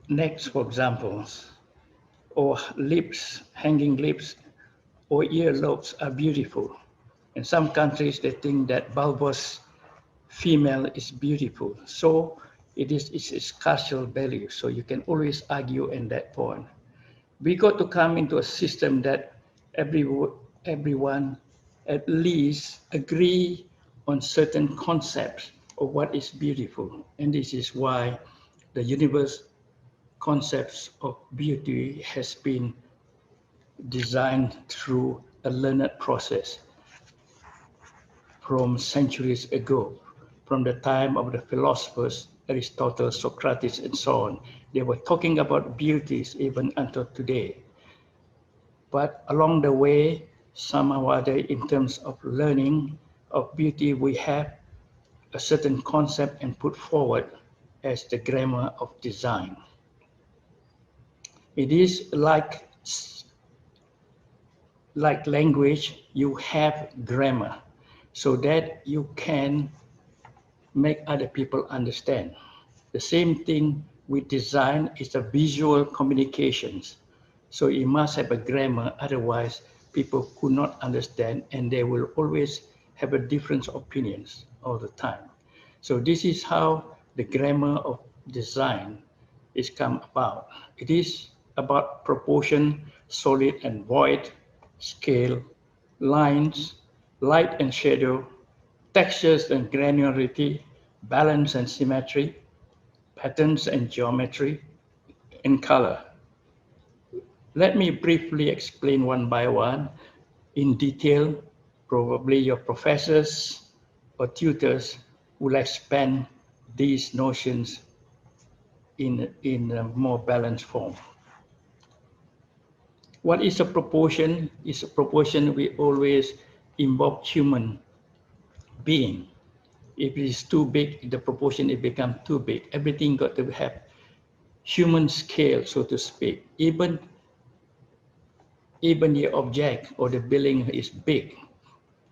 [SPEAKER 10] necks, for example, or lips, hanging lips, or earlobes are beautiful. In some countries, they think that bulbous female is beautiful. So it's cultural value. So you can always argue in that point. We got to come into a system that everyone at least agree on certain concepts of what is beautiful. And this is why the universe concepts of beauty has been designed through a learned process from centuries ago, from the time of the philosophers, Aristotle, Socrates, and so on. They were talking about beauties even until today. But along the way, somehow or other, in terms of learning of beauty, we have a certain concept and put forward as the grammar of design. It is like language, you have grammar so that you can make other people understand. The same thing with design is the visual communications. So you must have a grammar, otherwise people could not understand and they will always have a different opinions all the time. So this is how the grammar of design is come about. It is about proportion, solid and void, scale, lines, light and shadow, textures and granularity, balance and symmetry, patterns and geometry, and color. Let me briefly explain one by one in detail. Probably your professors or tutors will expand these notions in a more balanced form. What is a proportion? Is a proportion we always involve human being. If it is too big, the proportion it becomes too big. Everything got to have human scale, so to speak. Even the object or the building is big.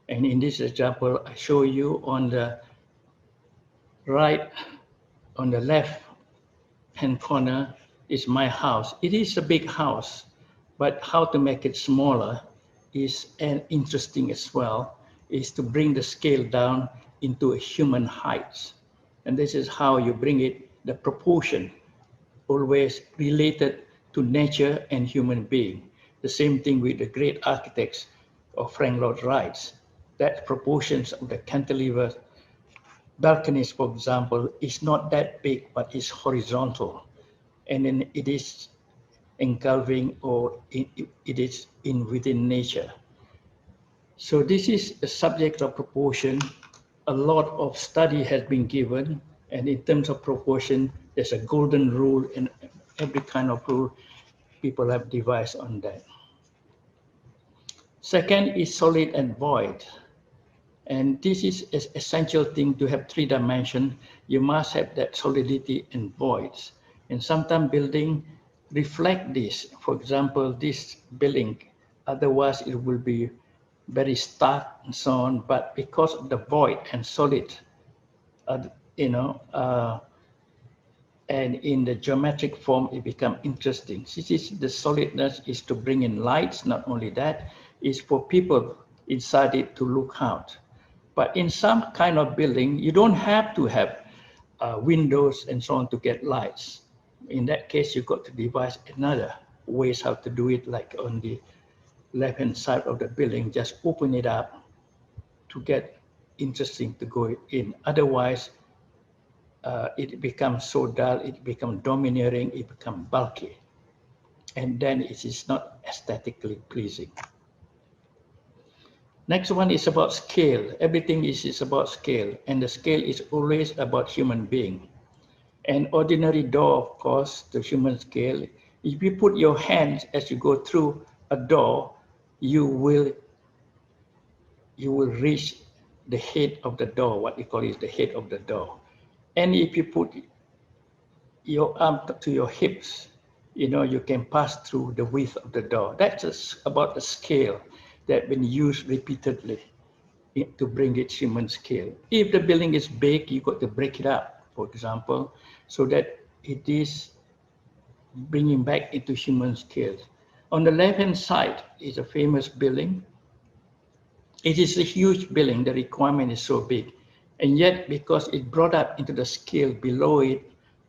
[SPEAKER 10] And in this example, I show you on the right, on the left hand corner is my house. It is a big house, but how to make it smaller is interesting as well, is to bring the scale down into a human height. And this is how you bring it, the proportion, always related to nature and human being. The same thing with the great architects of Frank Lloyd Wright. That proportions of the cantilever balconies, for example, is not that big, but it's horizontal. And then it is engulfing or it is within nature. So this is a subject of proportion. A lot of study has been given, and in terms of proportion, there's a golden rule, and every kind of rule people have devised on that. Second is solid and void. And this is an essential thing to have 3 dimension. You must have that solidity and voids. And sometimes building reflect this. For example, this building, otherwise it will be very stark and so on. But because of the void and solid, you know, and in the geometric form, it becomes interesting. This is the solidness is to bring in lights. Not only that, is for people inside it to look out. But in some kind of building, you don't have to have windows and so on to get lights. In that case, you got to devise another ways how to do it, like on the left-hand side of the building, just open it up to get interesting to go in. Otherwise, it becomes so dull, it becomes domineering, it becomes bulky. And then it is not aesthetically pleasing. Next one is about scale. Everything is about scale, and the scale is always about human being. An ordinary door, of course, the human scale, if you put your hands as you go through a door, you will reach the head of the door, what you call is the head of the door. And if you put your arm to your hips, you know, you can pass through the width of the door. That's about the scale that been used repeatedly to bring it human scale. If the building is big, you got to break it up, for example, so that it is bringing back into human scale. On the left-hand side is a famous building. It is a huge building, the requirement is so big. And yet, because it brought up into the scale below it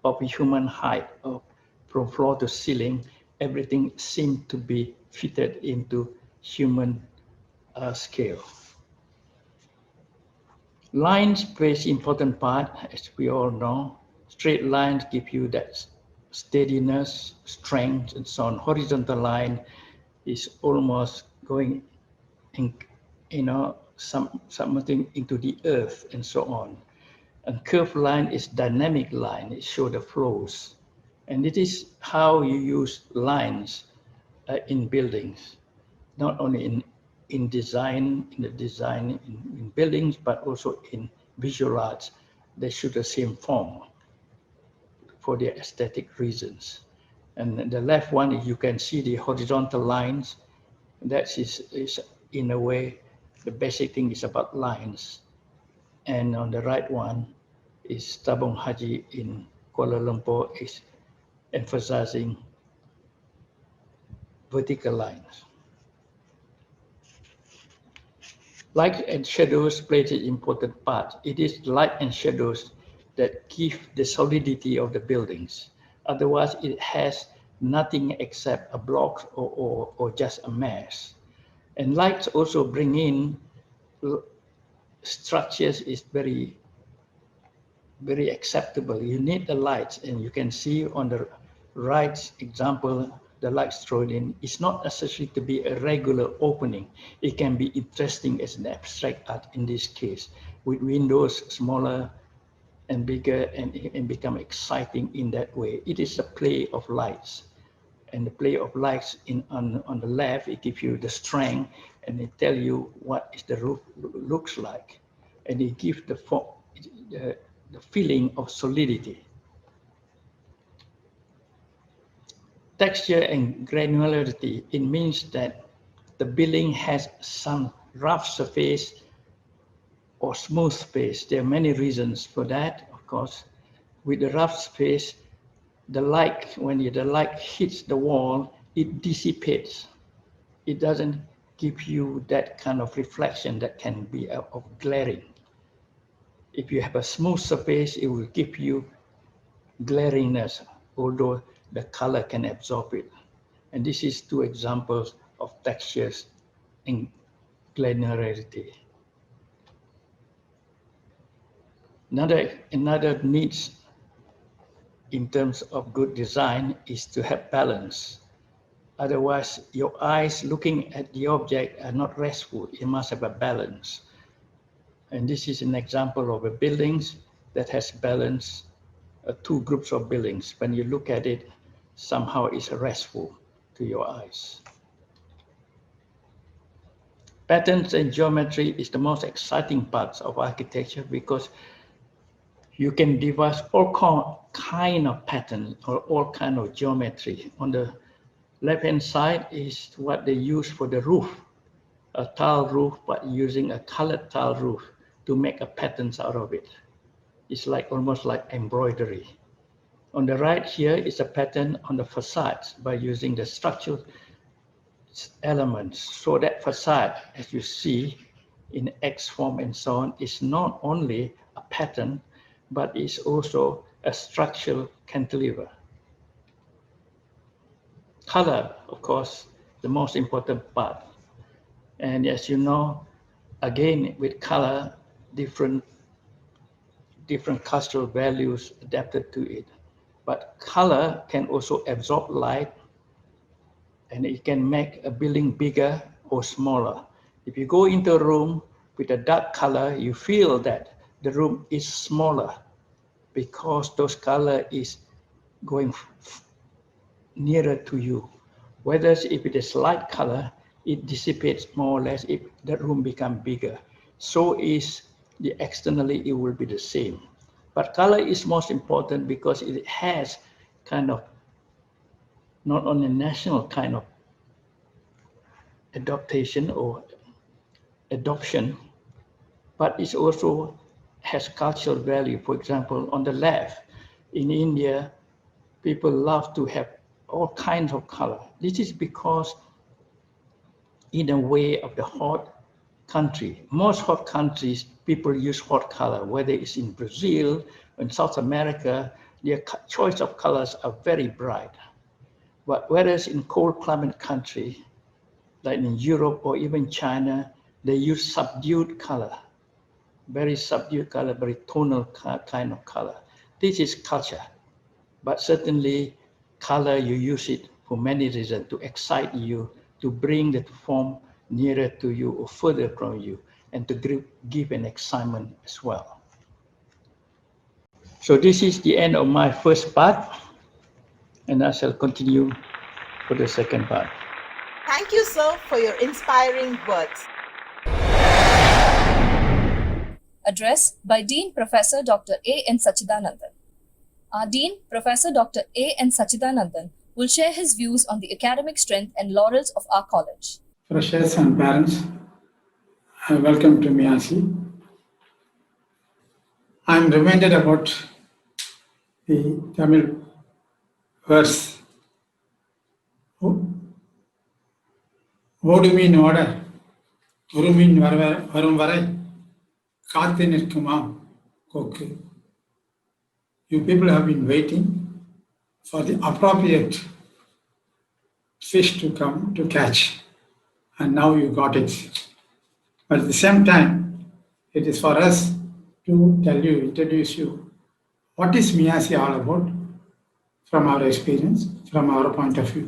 [SPEAKER 10] of human height, from floor to ceiling, everything seemed to be fitted into human scale. Lines plays important part, as we all know. Straight lines give you that steadiness, strength, and so on. Horizontal line is almost going in, you know, something into the earth and so on. And curved line is dynamic line. It shows the flows. And it is how you use lines in buildings, not only in design, in buildings, but also in visual arts. They show the same form for their aesthetic reasons. And the left one, you can see the horizontal lines. That is in a way, the basic thing is about lines. And on the right one is Tabung Haji in Kuala Lumpur is emphasizing vertical lines. Light and shadows play an important part. It is light and shadows that give the solidity of the buildings. Otherwise, it has nothing except a block or just a mess. And lights also bring in structures is very acceptable. You need the lights, and you can see on the right example, the lights thrown in. It's not necessary to be a regular opening. It can be interesting as an abstract art in this case, with windows smaller and bigger and become exciting in that way. It is a play of lights. And the play of lights on the left, it gives you the strength, and it tell you what is the roof looks like. And it gives the feeling of solidity. Texture and granularity, it means that the building has some rough surface or smooth surface. There are many reasons for that, of course. With the rough surface, the light, when the light hits the wall, it dissipates. It doesn't give you that kind of reflection that can be of glaring. If you have a smooth surface, it will give you glaringness, although the color can absorb it. And this is 2 examples of textures and granularity. Another needs in terms of good design is to have balance. Otherwise, your eyes looking at the object are not restful. It must have a balance. And this is an example of a buildings that has balance, 2 groups of buildings. When you look at it, somehow it's restful to your eyes. Patterns and geometry is the most exciting parts of architecture because you can devise all kind of pattern or all kind of geometry. On the left-hand side is what they use for the roof, a tile roof, but using a colored tile roof to make a patterns out of it. It's like almost like embroidery. On the right here is a pattern on the facades by using the structural elements. So that facade, as you see in X form and so on, is not only a pattern, but is also a structural cantilever. Color, of course, the most important part. And as you know, again, with color, different cultural values adapted to it. But color can also absorb light, and it can make a building bigger or smaller. If you go into a room with a dark color, you feel that the room is smaller because those color is going nearer to you. Whereas if it is light color, it dissipates more or less if the room becomes bigger. So is the externally, it will be the same. But color is most important because it has kind of not only national kind of adaptation or adoption, but it also has cultural value. For example, on the left, in India, people love to have all kinds of color. This is because in a way of the hot country, most hot countries, people use hot color, whether it's in Brazil, in South America, their choice of colors are very bright. But whereas in cold climate country, like in Europe or even China, they use subdued color, very subdued color, very tonal kind of color. This is culture, but certainly color, you use it for many reasons, to excite you, to bring the form nearer to you or further from you, and to give an excitement as well. So this is the end of my first part, and I shall continue for the second part.
[SPEAKER 2] Thank you, sir, for your inspiring words.
[SPEAKER 6] Address by Dean Professor Dr. A.N. Sachidanandan. Our Dean, Professor Dr. A.N. Sachidanandan, will share his views on the academic strength and laurels of our college.
[SPEAKER 11] Freshers and parents, welcome to Measi. I am reminded about the Tamil verse. ஓடுமீன் ஓட ஒருமீன் வரும் வரை காத்து நிற்குமாம் கொக்கு. You people have been waiting for the appropriate fish to come to catch, and now you got it. But at the same time, it is for us to introduce you, what is Measi all about from our experience, from our point of view.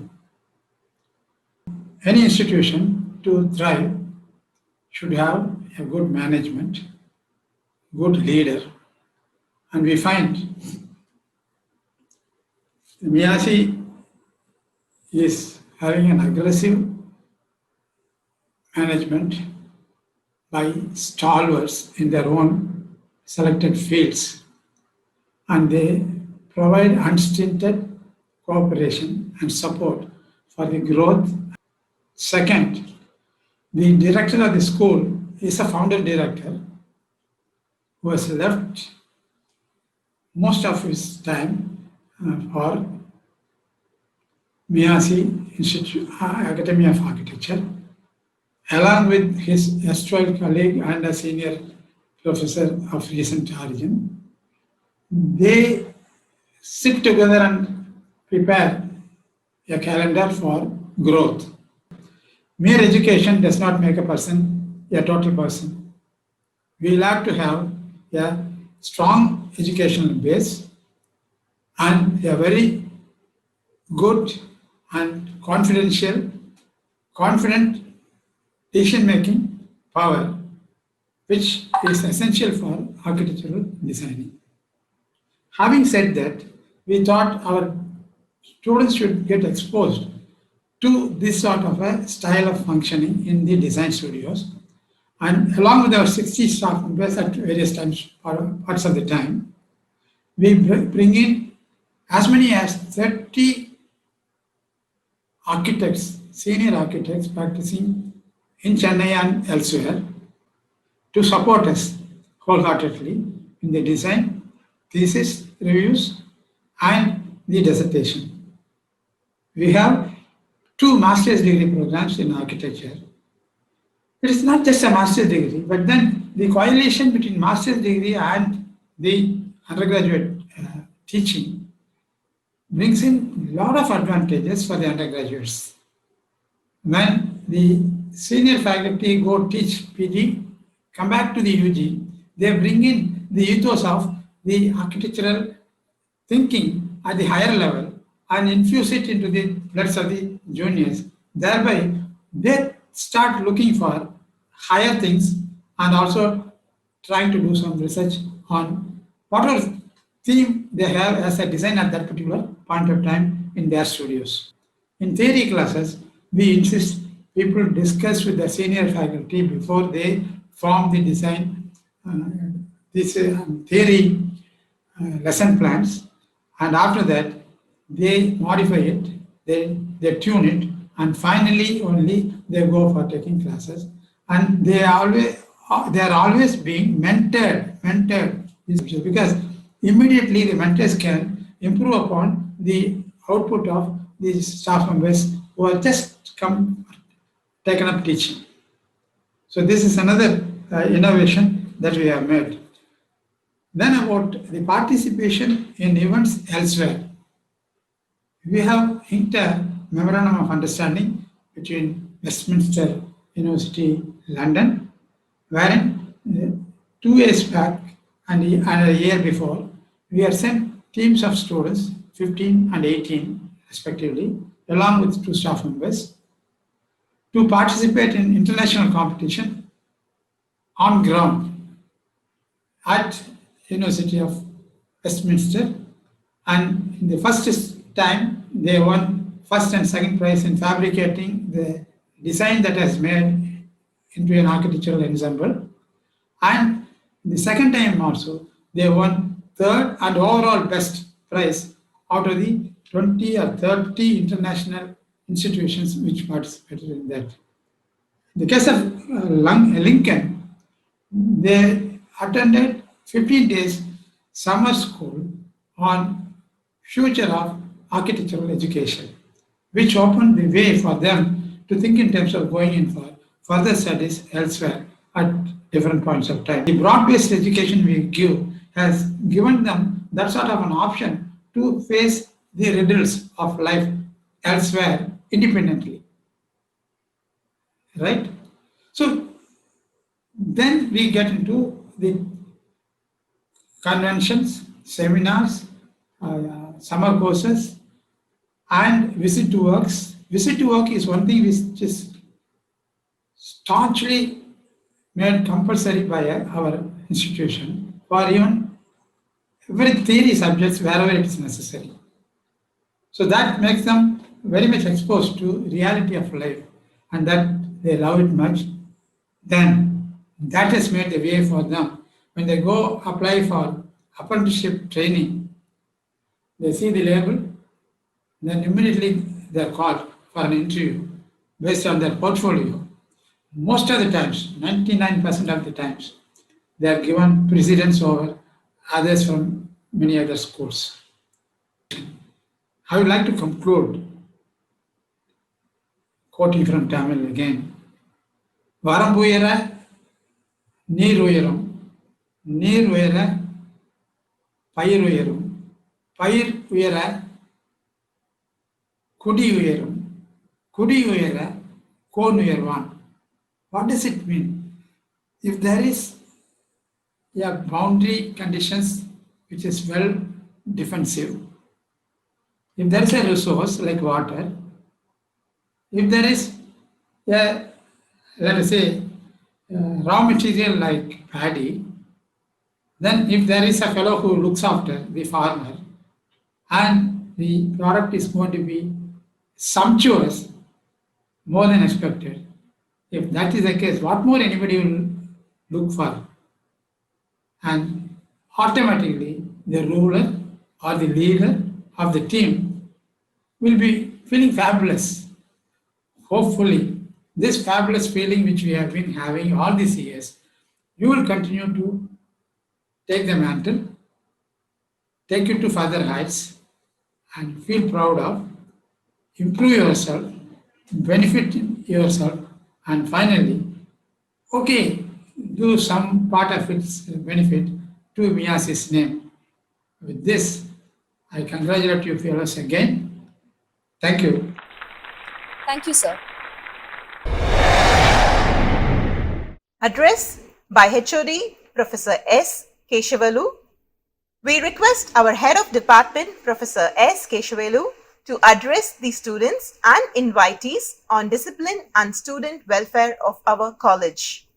[SPEAKER 11] Any institution to thrive should have a good management, good leader, and we find Measi is having an aggressive management by stalwarts in their own selected fields, and they provide unstinted cooperation and support for the growth. Second, the director of the school is a founder director who has left most of his time for Measi Institute, Academy of Architecture, along with his erstwhile colleague and a senior professor of recent origin. They sit together and prepare a calendar for growth. Mere education does not make a person a total person. We like to have a strong educational base and a very good and confident decision-making power, which is essential for architectural designing. Having said that, we thought our students should get exposed to this sort of a style of functioning in the design studios. And along with our 60 staff members at various times, parts of the time, we bring in as many as 30 architects, senior architects practicing in Chennai and elsewhere to support us wholeheartedly in the design, thesis reviews, and the dissertation. We have 2 master's degree programs in architecture. It is not just a master's degree, but then the correlation between master's degree and the undergraduate teaching brings in a lot of advantages for the undergraduates. When the senior faculty go teach PG, come back to the UG, they bring in the ethos of the architectural thinking at the higher level and infuse it into the bloods of the juniors. Thereby, they start looking for higher things and also trying to do some research on whatever theme they have as a design at that particular point of time in their studios. In theory classes, we insist people discuss with the senior faculty before they form the design, theory lesson plans, and after that they modify it, they tune it, and finally only they go for taking classes. And they are always being mentored because immediately the mentors can improve upon the output of these staff members who are just taken up teaching. So this is another innovation that we have made. Then about the participation in events elsewhere. We have inked a memorandum of understanding between Westminster University, London, wherein 2 years back and a year before, we had sent teams of students, 15 and 18 respectively, along with 2 staff members, to participate in international competition on ground at University of Westminster. And in the first time, they won first and second prize in fabricating the design that has made into an architectural ensemble. And the second time also, they won third and overall best prize out of the 20 or 30 international institutions which participated in that. In the case of Lincoln, they attended 15 days summer school on future of architectural education, which opened the way for them to think in terms of going in for further studies elsewhere at different points of time. The broad-based education we give has given them that sort of an option to face the riddles of life elsewhere independently. Right? So then we get into the conventions, seminars, summer courses, and visit to works. Visit to work is one thing which is staunchly made compulsory by our institution for even every theory subjects wherever it is necessary. So that makes them very much exposed to reality of life, and that they love it much. Then that has made the way for them. When they go apply for apprenticeship training, they see the label, then immediately they are called for an interview based on their portfolio. Most of the times, 99% of the times, they are given precedence over others from many other schools. I would like to conclude quoting from Tamil again. Varambuyera நீருயரும் நீர் உயர பயிர் உயரும் பயிர் உயர குடி உயரும் குடி உயர cone உயர்வான். What does it mean? If there is a boundary conditions which is well defensive, if there is a resource like water, if there is a, let us say, raw material like paddy, then if there is a fellow who looks after the farmer and the product is going to be sumptuous, more than expected. If that is the case, what more anybody will look for? And automatically the ruler or the leader of the team will be feeling fabulous. Hopefully, this fabulous feeling which we have been having all these years, you will continue to take the mantle, take it to further heights, and feel proud of, improve yourself, benefit yourself, and finally, okay, do some part of its benefit to Measi's name. With this, I congratulate you fellows again. Thank you.
[SPEAKER 6] Thank you, sir.
[SPEAKER 2] Address by HOD Professor S. Keshavalu. We request our Head of Department, Professor S. Keshavalu, to address the students and invitees on discipline and student welfare of our college.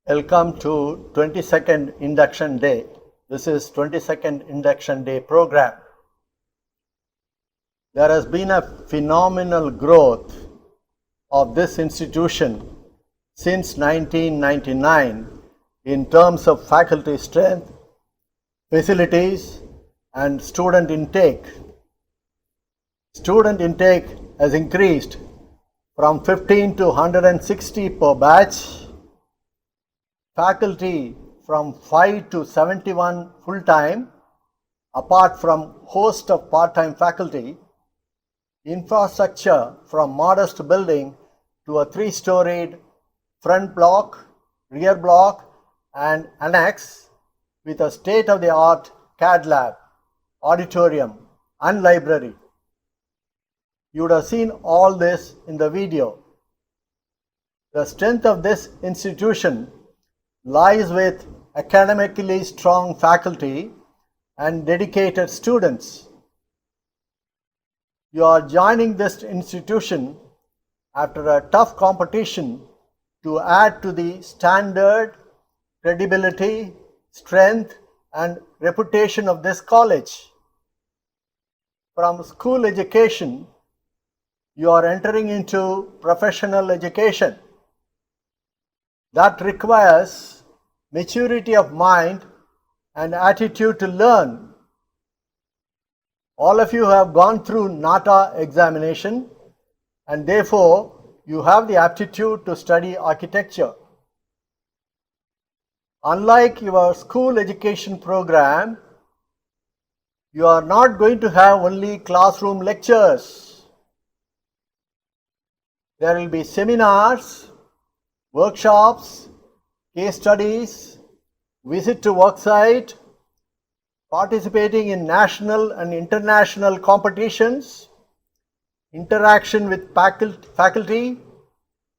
[SPEAKER 12] Welcome to 22nd Induction Day. This is 22nd Induction Day program. There has been a phenomenal growth of this institution since 1999 in terms of faculty strength, facilities, and student intake. Student intake has increased from 15 to 160 per batch, faculty from 5 to 71 full-time, apart from host of part-time faculty, infrastructure from modest building to a 3-storied front block, rear block, and annex with a state-of-the-art CAD lab, auditorium, and library. You would have seen all this in the video. The strength of this institution lies with academically strong faculty and dedicated students. You are joining this institution after a tough competition to add to the standard, credibility, strength, and reputation of this college. From school education, you are entering into professional education. That requires maturity of mind and attitude to learn. All of you have gone through NATA examination, and therefore you have the aptitude to study architecture. Unlike your school education program, you are not going to have only classroom lectures. There will be seminars, workshops, case studies, visit to worksite, participating in national and international competitions, interaction with faculty,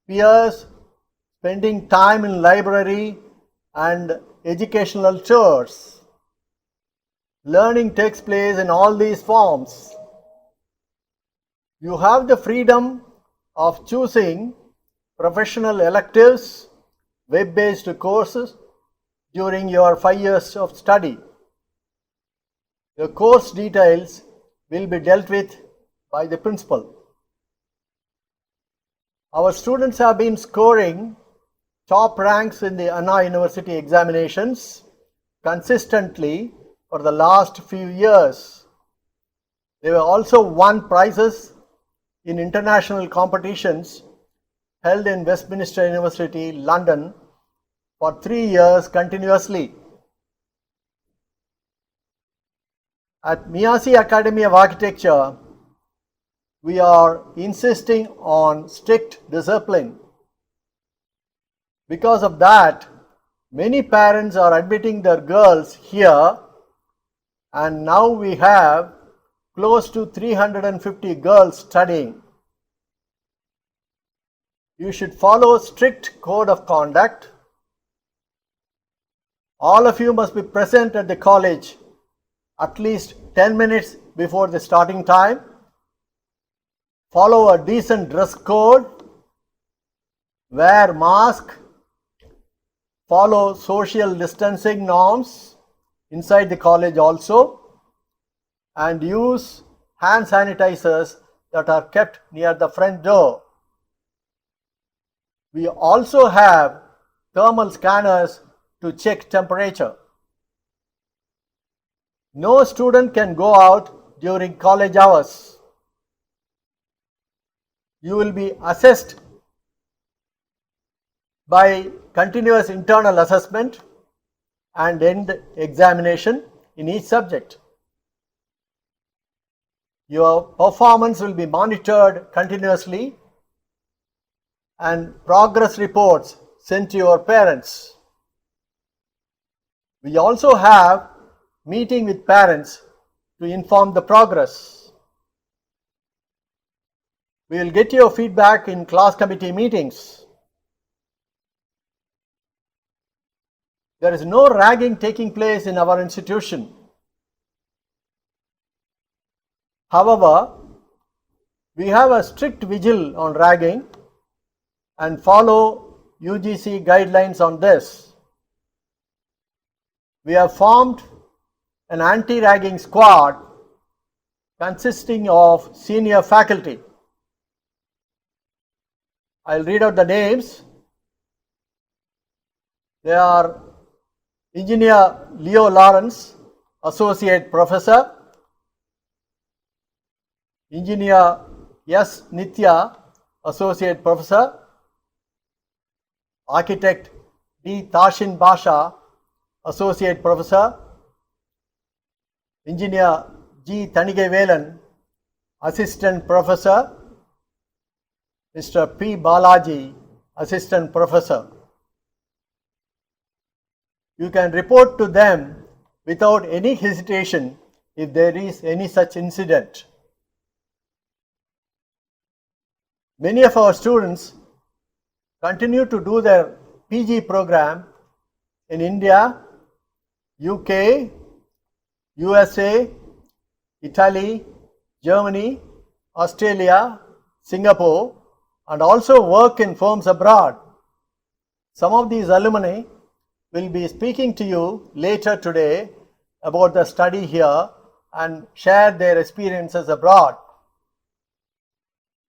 [SPEAKER 12] peers, spending time in library and educational tours. Learning takes place in all these forms. You have the freedom of choosing professional electives, web-based courses during your 5 years of study. The course details will be dealt with by the principal. Our students have been scoring top ranks in the Anna University examinations consistently for the last few years. They have also won prizes in international competitions held in Westminster University, London for 3 years continuously. At Measi Academy of Architecture, we are insisting on strict discipline. Because of that, many parents are admitting their girls here, and now we have close to 350 girls studying. You should follow strict code of conduct. All of you must be present at the college at least 10 minutes before the starting time. Follow a decent dress code. Wear mask. Follow social distancing norms inside the college also. And use hand sanitizers that are kept near the front door. We also have thermal scanners to check temperature. No student can go out during college hours. You will be assessed by continuous internal assessment and end examination in each subject. Your performance will be monitored continuously and progress reports sent to your parents. We also have meeting with parents to inform the progress. We will get your feedback in class committee meetings. There is no ragging taking place in our institution. However, we have a strict vigil on ragging and follow UGC guidelines on this. We have formed an anti-ragging squad consisting of senior faculty. I'll read out the names. They are Engineer Leo Lawrence, Associate Professor; Engineer S. Nitya, Associate Professor; Architect D. Tashin Basha, Associate Professor; Engineer G. Tanigevelan, Assistant Professor; Mr. P. Balaji, Assistant Professor. You can report to them without any hesitation if there is any such incident. Many of our students continue to do their PG program in India, UK, USA, Italy, Germany, Australia, Singapore, and also work in firms abroad. Some of these alumni will be speaking to you later today about the study here and share their experiences abroad.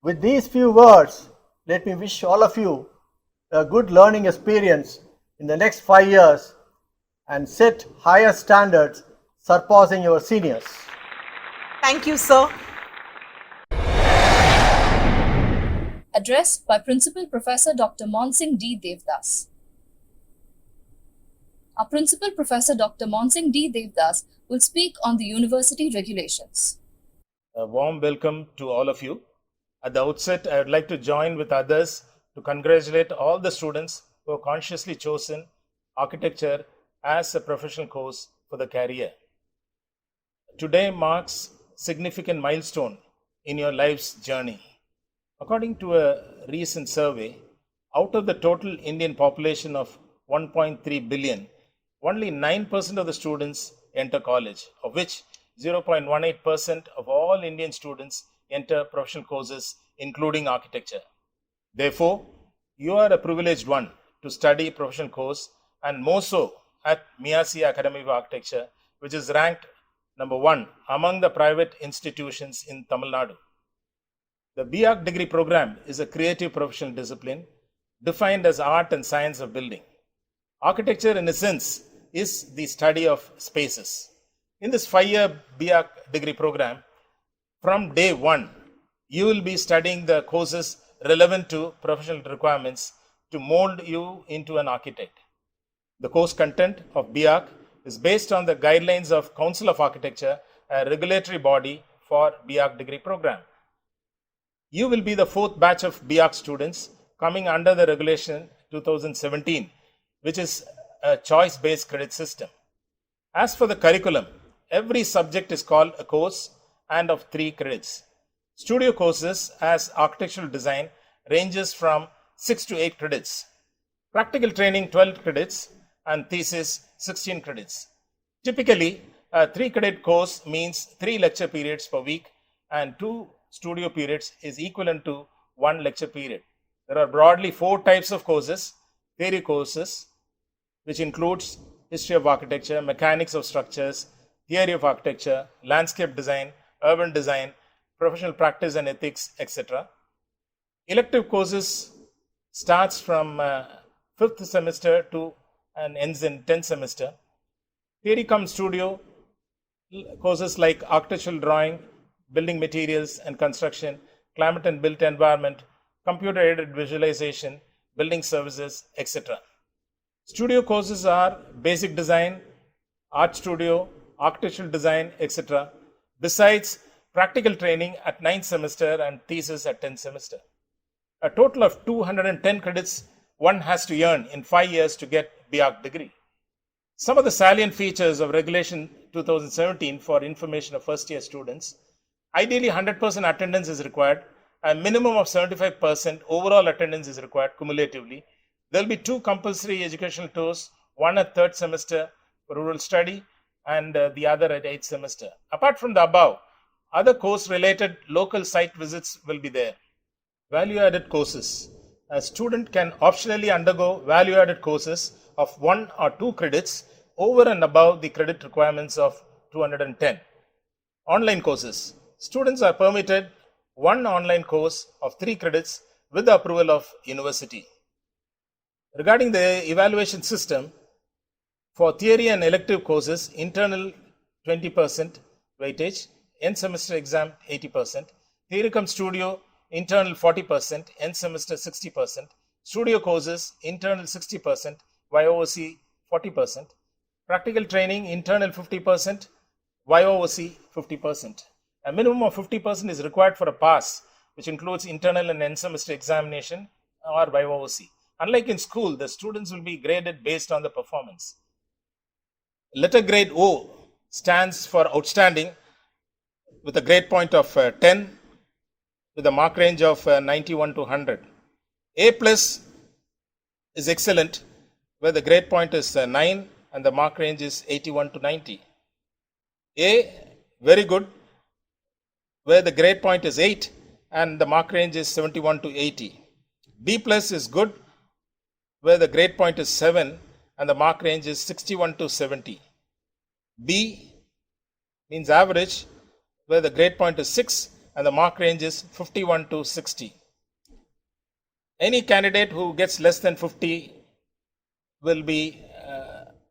[SPEAKER 12] With these few words, let me wish all of you a good learning experience in the next 5 years and set higher standards surpassing your seniors.
[SPEAKER 2] Thank you, sir.
[SPEAKER 6] Address by Principal Professor Dr. Monsing D. Devdas. Our Principal Professor Dr. Monsing D. Devdas will speak on the university regulations.
[SPEAKER 13] A warm welcome to all of you. At the outset, I would like to join with others to congratulate all the students who have consciously chosen architecture as a professional course for the career. Today marks a significant milestone in your life's journey. According to a recent survey, out of the total Indian population of 1.3 billion, only 9% of the students enter college, of which 0.18% of all Indian students enter professional courses, including architecture. Therefore, you are a privileged one to study professional course, and more so at Measi Academy of Architecture, which is ranked number 1 among the private institutions in Tamil Nadu. The B.Arch degree program is a creative professional discipline defined as art and science of building. Architecture, in a sense, is the study of spaces. In this 5-year B.Arch degree program, from day 1, you will be studying the courses relevant to professional requirements to mold you into an architect. The course content of B.Arch is based on the guidelines of Council of Architecture, a regulatory body for B.Arch degree program. You will be the 4th batch of B.Arch students coming under the regulation 2017, which is a choice-based credit system. As for the curriculum, every subject is called a course and of 3 credits. Studio courses as architectural design ranges from 6 to 8 credits. Practical training 12 credits and thesis 16 credits. Typically, a 3-credit course means 3 lecture periods per week and 2 studio periods is equivalent to 1 lecture period. There are broadly 4 types of courses: theory courses, which includes history of architecture, mechanics of structures, theory of architecture, landscape design, urban design, professional practice and ethics, etc. Elective courses starts from 5th semester to and ends in 10th semester. Theory cum studio courses like architectural drawing, building materials and construction, climate and built environment, computer aided visualization, building services, etc. Studio courses are basic design, art studio, architectural design, etc. Besides practical training at 9th semester and thesis at 10th semester. A total of 210 credits one has to earn in 5 years to get B.Arch degree. Some of the salient features of Regulation 2017 for information of first year students: ideally 100% attendance is required, a minimum of 75% overall attendance is required cumulatively. There will be 2 compulsory educational tours, one at 3rd semester for rural study and the other at 8th semester. Apart from the above, other course related local site visits will be there. Value added courses. A student can optionally undergo value added courses of 1 or 2 credits over and above the credit requirements of 210. Online courses. Students are permitted 1 online course of 3 credits with the approval of university. Regarding the evaluation system, for theory and elective courses, internal 20% weightage, end semester exam 80%, theory cum studio internal 40%, end semester 60%, studio courses internal 60%, YOC 40%, practical training internal 50%, YOC 50%. A minimum of 50% is required for a pass, which includes internal and end semester examination or YOC. Unlike in school, the students will be graded based on the performance. Letter grade O stands for outstanding with a grade point of 10 with a mark range of 91 to 100. A plus is excellent where the grade point is 9 and the mark range is 81 to 90. A very good where the grade point is 8 and the mark range is 71 to 80. B plus is good where the grade point is 7 and the mark range is 61 to 70. B means average where the grade point is 6 and the mark range is 51 to 60. Any candidate who gets less than 50 will be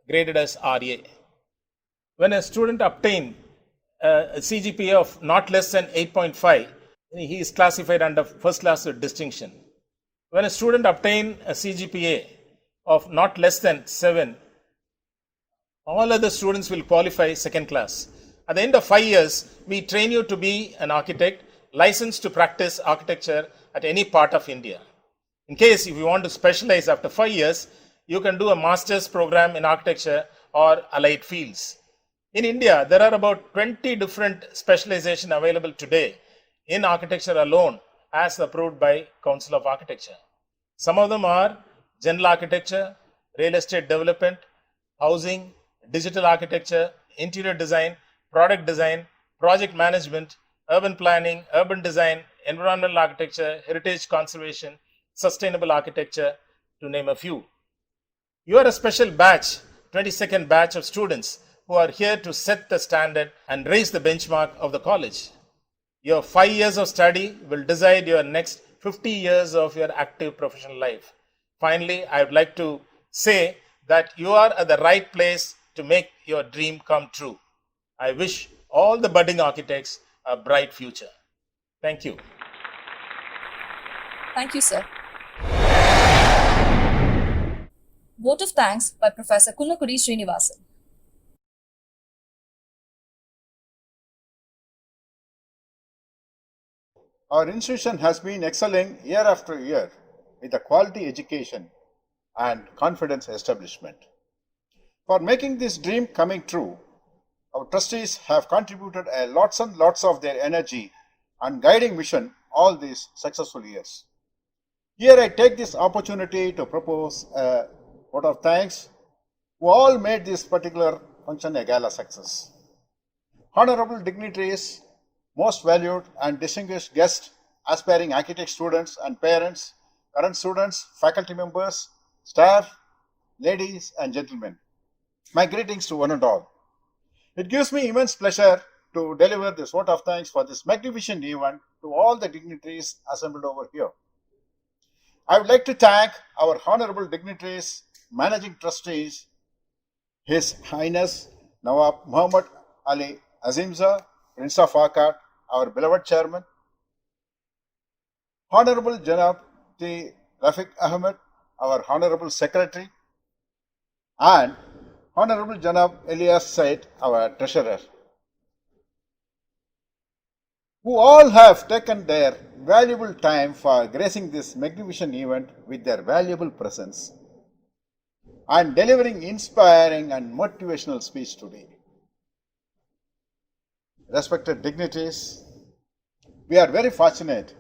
[SPEAKER 13] graded as RA. When a student obtains a CGPA of not less than 8.5, he is classified under first class with distinction. When a student obtains a CGPA of not less than 7, all other students will qualify second class. At the end of 5 years, we train you to be an architect licensed to practice architecture at any part of India. In case if you want to specialize after 5 years, you can do a master's program in architecture or allied fields. In India, there are about 20 different specializations available today in architecture alone as approved by Council of Architecture. Some of them are general architecture, real estate development, housing, digital architecture, interior design, product design, project management, urban planning, urban design, environmental architecture, heritage conservation, sustainable architecture, to name a few. You are a special batch, 22nd batch of students who are here to set the standard and raise the benchmark of the college. Your 5 years of study will decide your next 50 years of your active professional life. Finally, I would like to say that you are at the right place to make your dream come true. I wish all the budding architects a bright future. Thank you.
[SPEAKER 6] Thank you, sir. Vote of thanks by Professor Kunnakudi Srinivasan.
[SPEAKER 9] Our institution has been excelling year after year with a quality education and confidence establishment. For making this dream coming true, our trustees have contributed lots and lots of their energy and guiding mission all these successful years. Here I take this opportunity to propose a vote of thanks who all made this particular function a gala success. Honorable dignitaries, most valued and distinguished guests, aspiring architect students and parents, current students, faculty members, staff, ladies and gentlemen, my greetings to one and all. It gives me immense pleasure to deliver this vote of thanks for this magnificent event to all the dignitaries assembled over here. I would like to thank our honorable dignitaries, managing trustees, His Highness Nawab Muhammad Ali Azimza, Prince of Arcot, our beloved chairman, Honorable Janab T. Rafiq Ahmed, our honorable secretary, and Honorable Janab Elias Said, our treasurer, who all have taken their valuable time for gracing this magnificent event with their valuable presence and delivering inspiring and motivational speech today. Respected dignitaries, we are very fortunate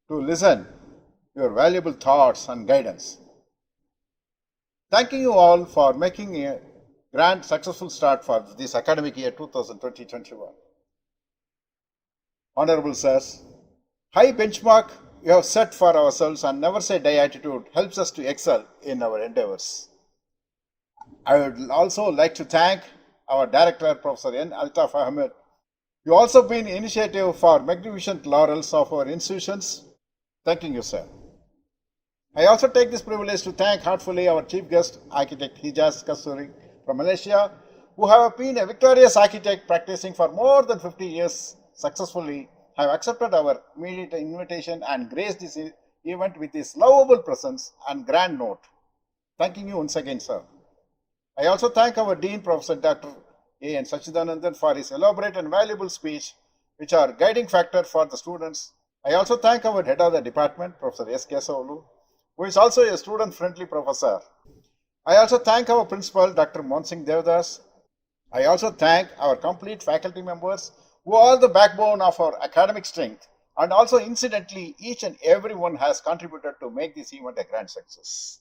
[SPEAKER 9] to listen your valuable thoughts and guidance. Thanking you all for making a grand successful start for this academic year 2020-21. Honorable sirs, high benchmark you have set for ourselves and never say die attitude helps us to excel in our endeavors. I would also like to thank our director, Professor N. Altaf Ahmed. You also been initiative for magnificent laurels of our institutions. Thanking you, sir. I also take this privilege to thank heartfully our chief guest, architect Hijaz Kasturi from Malaysia, who have been a victorious architect practicing for more than 50 years successfully, have accepted our immediate invitation and graced this event with his lovable presence and grand note. Thanking you once again, sir. I also thank our Dean, Professor Dr. A. N. Sachidanandan, for his elaborate and valuable speech, which are guiding factor for the students. I also thank our head of the department, Professor S. Kesavulu, who is also a student-friendly professor. I also thank our principal, Dr. Monsing Devdas. I also thank our complete faculty members, who are the backbone of our academic strength, and also incidentally, each and every one has contributed to make this event a grand success.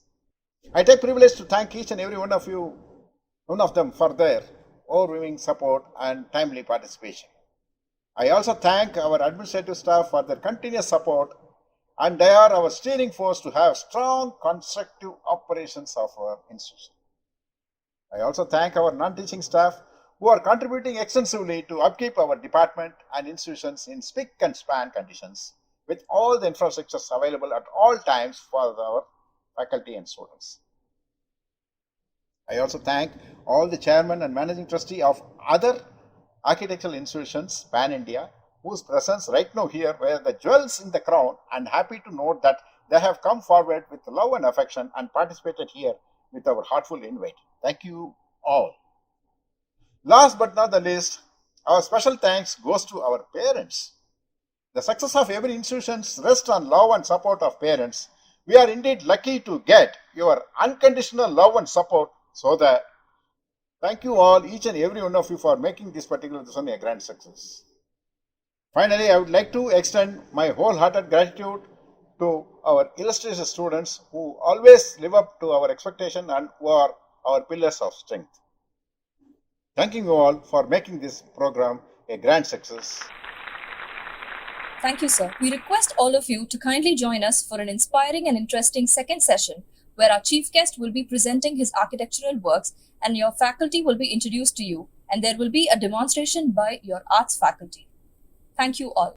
[SPEAKER 9] I take privilege to thank each and every one of them for their overwhelming support and timely participation. I also thank our administrative staff for their continuous support, and they are our steering force to have strong constructive operations of our institution. I also thank our non-teaching staff who are contributing extensively to upkeep our department and institutions in spick and span conditions with all the infrastructures available at all times for our faculty and students. I also thank all the chairman and managing trustee of other architectural institutions pan-India whose presence right now here were the jewels in the crown, and happy to note that they have come forward with love and affection and participated here with our heartful invite. Thank you all. Last but not the least, our special thanks goes to our parents. The success of every institution rests on love and support of parents. We are indeed lucky to get your unconditional love and support, so that thank you all, each and every one of you, for making this particular lesson a grand success. Finally, I would like to extend my wholehearted gratitude to our illustrious students who always live up to our expectation and who are our pillars of strength. Thanking you all for making this program a grand success.
[SPEAKER 6] Thank you, sir. We request all of you to kindly join us for an inspiring and interesting second session, where our chief guest will be presenting his architectural works and your faculty will be introduced to you, and there will be a demonstration by your arts faculty. Thank you all.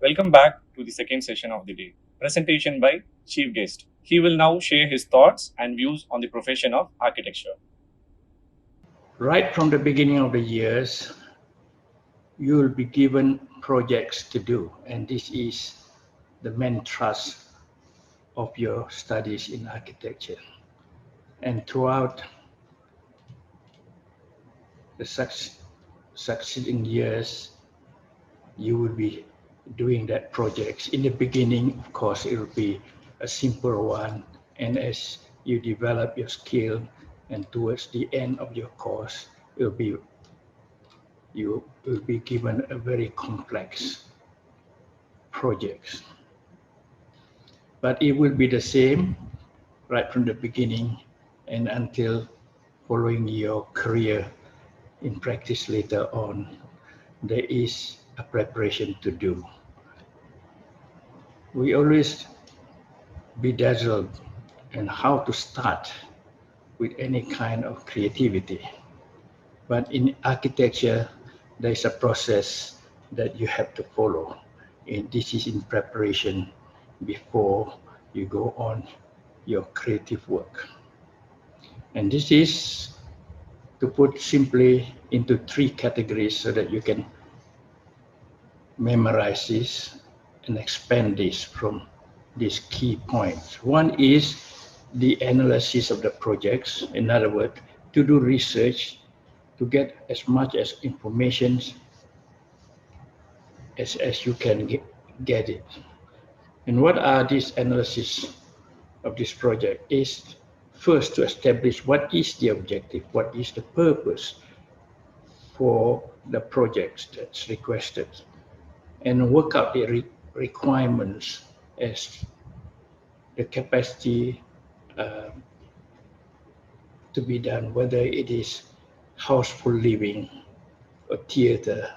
[SPEAKER 14] Welcome back to the second session of the day. Presentation by Chief Guest. He will now share his thoughts and views on the profession of architecture.
[SPEAKER 10] Right from the beginning of the years, you will be given projects to do, and this is the main thrust of your studies in architecture. And throughout the succeeding years, you will be doing that projects. In the beginning, of course, it will be a simple one, and as you develop your skill, and towards the end of your course, you will be given a very complex projects. But it will be the same right from the beginning and until following your career in practice later on. There is a preparation to do. We always be dazzled in how to start with any kind of creativity. But in architecture, there is a process that you have to follow. And this is in preparation before you go on your creative work. And this is, to put simply, into 3 categories so that you can memorize this and expand this from these key points. One is the analysis of the projects. In other words, to do research, to get as much as information as you can get it. And what are these analysis of this project? Is first to establish what is the objective, what is the purpose for the projects that's requested, and work out the requirements as the capacity to be done, whether it is house for living, or theater,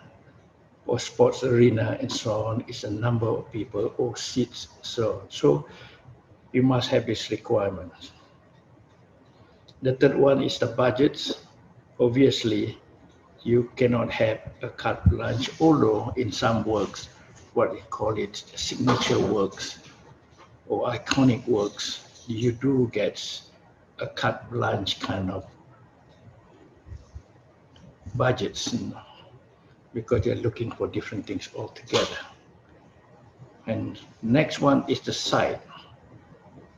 [SPEAKER 10] or sports arena, and so on, is a number of people, or seats, so on. So you must have these requirements. The third one is the budgets. Obviously, you cannot have a carte blanche, although in some works, what they call it, signature works or iconic works, you do get a carte blanche kind of budgets, because they're looking for different things altogether. And next one is the site.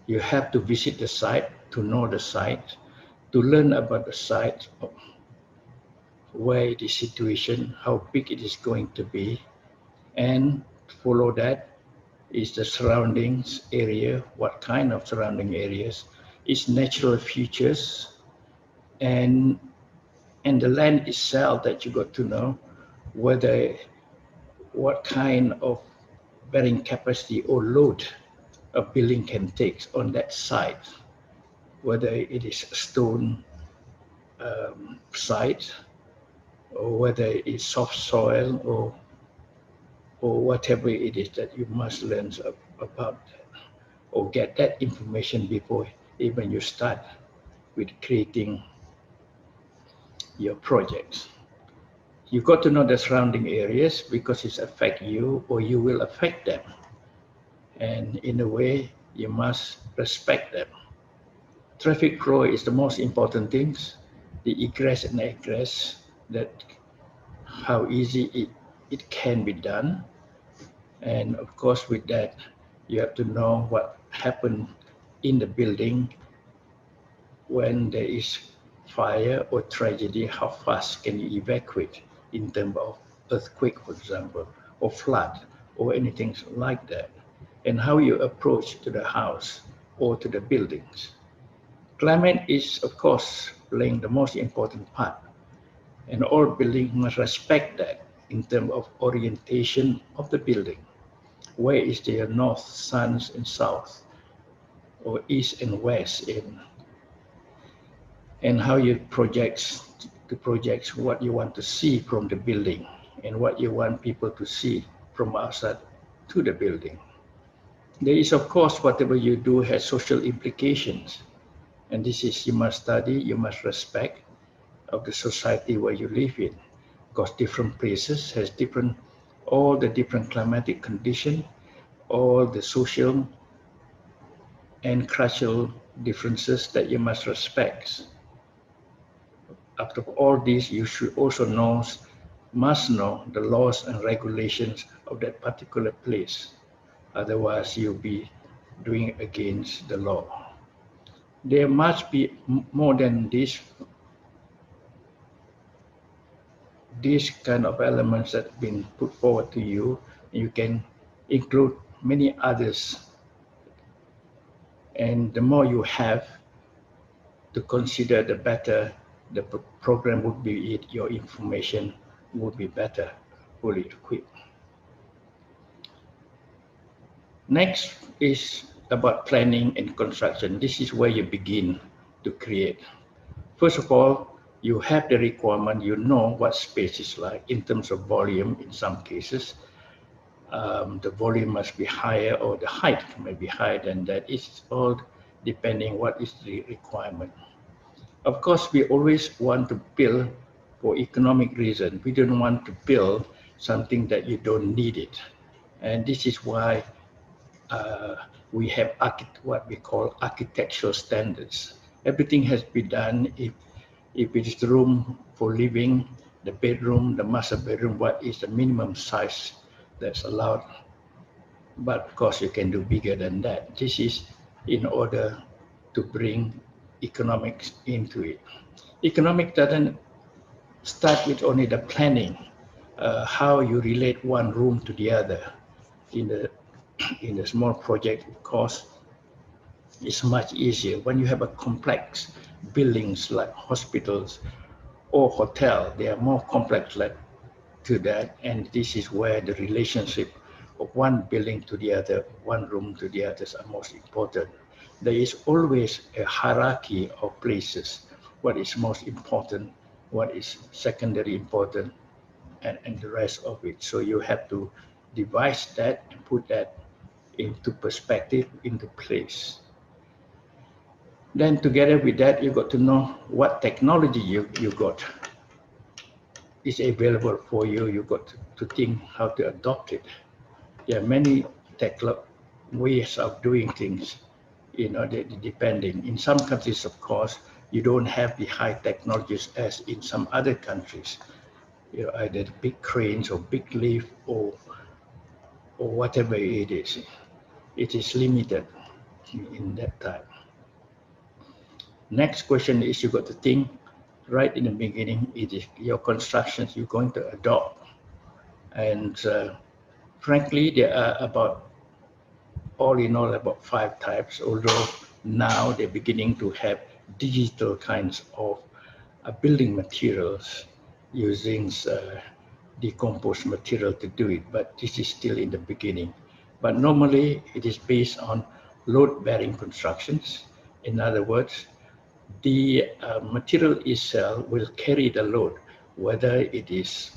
[SPEAKER 10] You have to visit the site, to know the site, to learn about the site, where it is situation, how big it is going to be, and follow that is the surroundings area, what kind of surrounding areas, its natural features, and the land itself that you got to know, whether what kind of bearing capacity or load a building can take on that site, whether it is a stone site, or whether it's soft soil, or whatever it is that you must learn about that, or get that information before even you start with creating your projects. You got to know the surrounding areas because it affects you or you will affect them. And in a way, you must respect them. Traffic flow is the most important things, the egress and egress, that how easy it can be done. And of course, with that, you have to know what happened in the building when there is fire or tragedy, how fast can you evacuate in terms of earthquake, for example, or flood, or anything like that, and how you approach to the house or to the buildings. Climate is, of course, playing the most important part, and all buildings must respect that in terms of orientation of the building. Where is their north, sun, and south, or east and west, and how you project what you want to see from the building and what you want people to see from outside to the building. There is, of course, whatever you do has social implications, and this is, you must study, you must respect of the society where you live in, because different places has all the different climatic conditions, all the social and cultural differences that you must respect. After all this, you should also must know the laws and regulations of that particular place. Otherwise, you'll be doing against the law. There must be more than these kind of elements that have been put forward to you. You can include many others. And the more you have to consider, the better the program would be, your information would be better, fully equipped. Next is about planning and construction. This is where you begin to create. First of all, you have the requirement, you know what space is like in terms of volume in some cases. The volume must be higher or the height may be higher than that. It's all depending what is the requirement. Of course, we always want to build for economic reason. We don't want to build something that you don't need it. And this is why we have what we call architectural standards. Everything has to be done. If it is the room for living, the bedroom, the master bedroom, what is the minimum size that's allowed? But of course, you can do bigger than that. This is in order to bring economics into it. Economic doesn't start with only the planning, how you relate one room to the other. In a small project, of course, it's much easier. When you have a complex buildings like hospitals or hotel, they are more complex like to that, and this is where the relationship of one building to the other, one room to the others are most important. There is always a hierarchy of places, what is most important, what is secondary important, and the rest of it. So you have to devise that and put that into perspective, into place. Then together with that, you got to know what technology you got is available for you. You got to think how to adopt it. There are many ways of doing things, depending. In some countries, of course, you don't have the high technologies as in some other countries. Either big cranes or big lift or whatever it is. It is limited in that time. Next question is you got to think right in the beginning, it is your constructions you're going to adopt. And frankly, there are all in all about 5 types, although now they're beginning to have digital kinds of building materials using decomposed material to do it, but this is still in the beginning. But normally it is based on load-bearing constructions. In other words, the material itself will carry the load, whether it is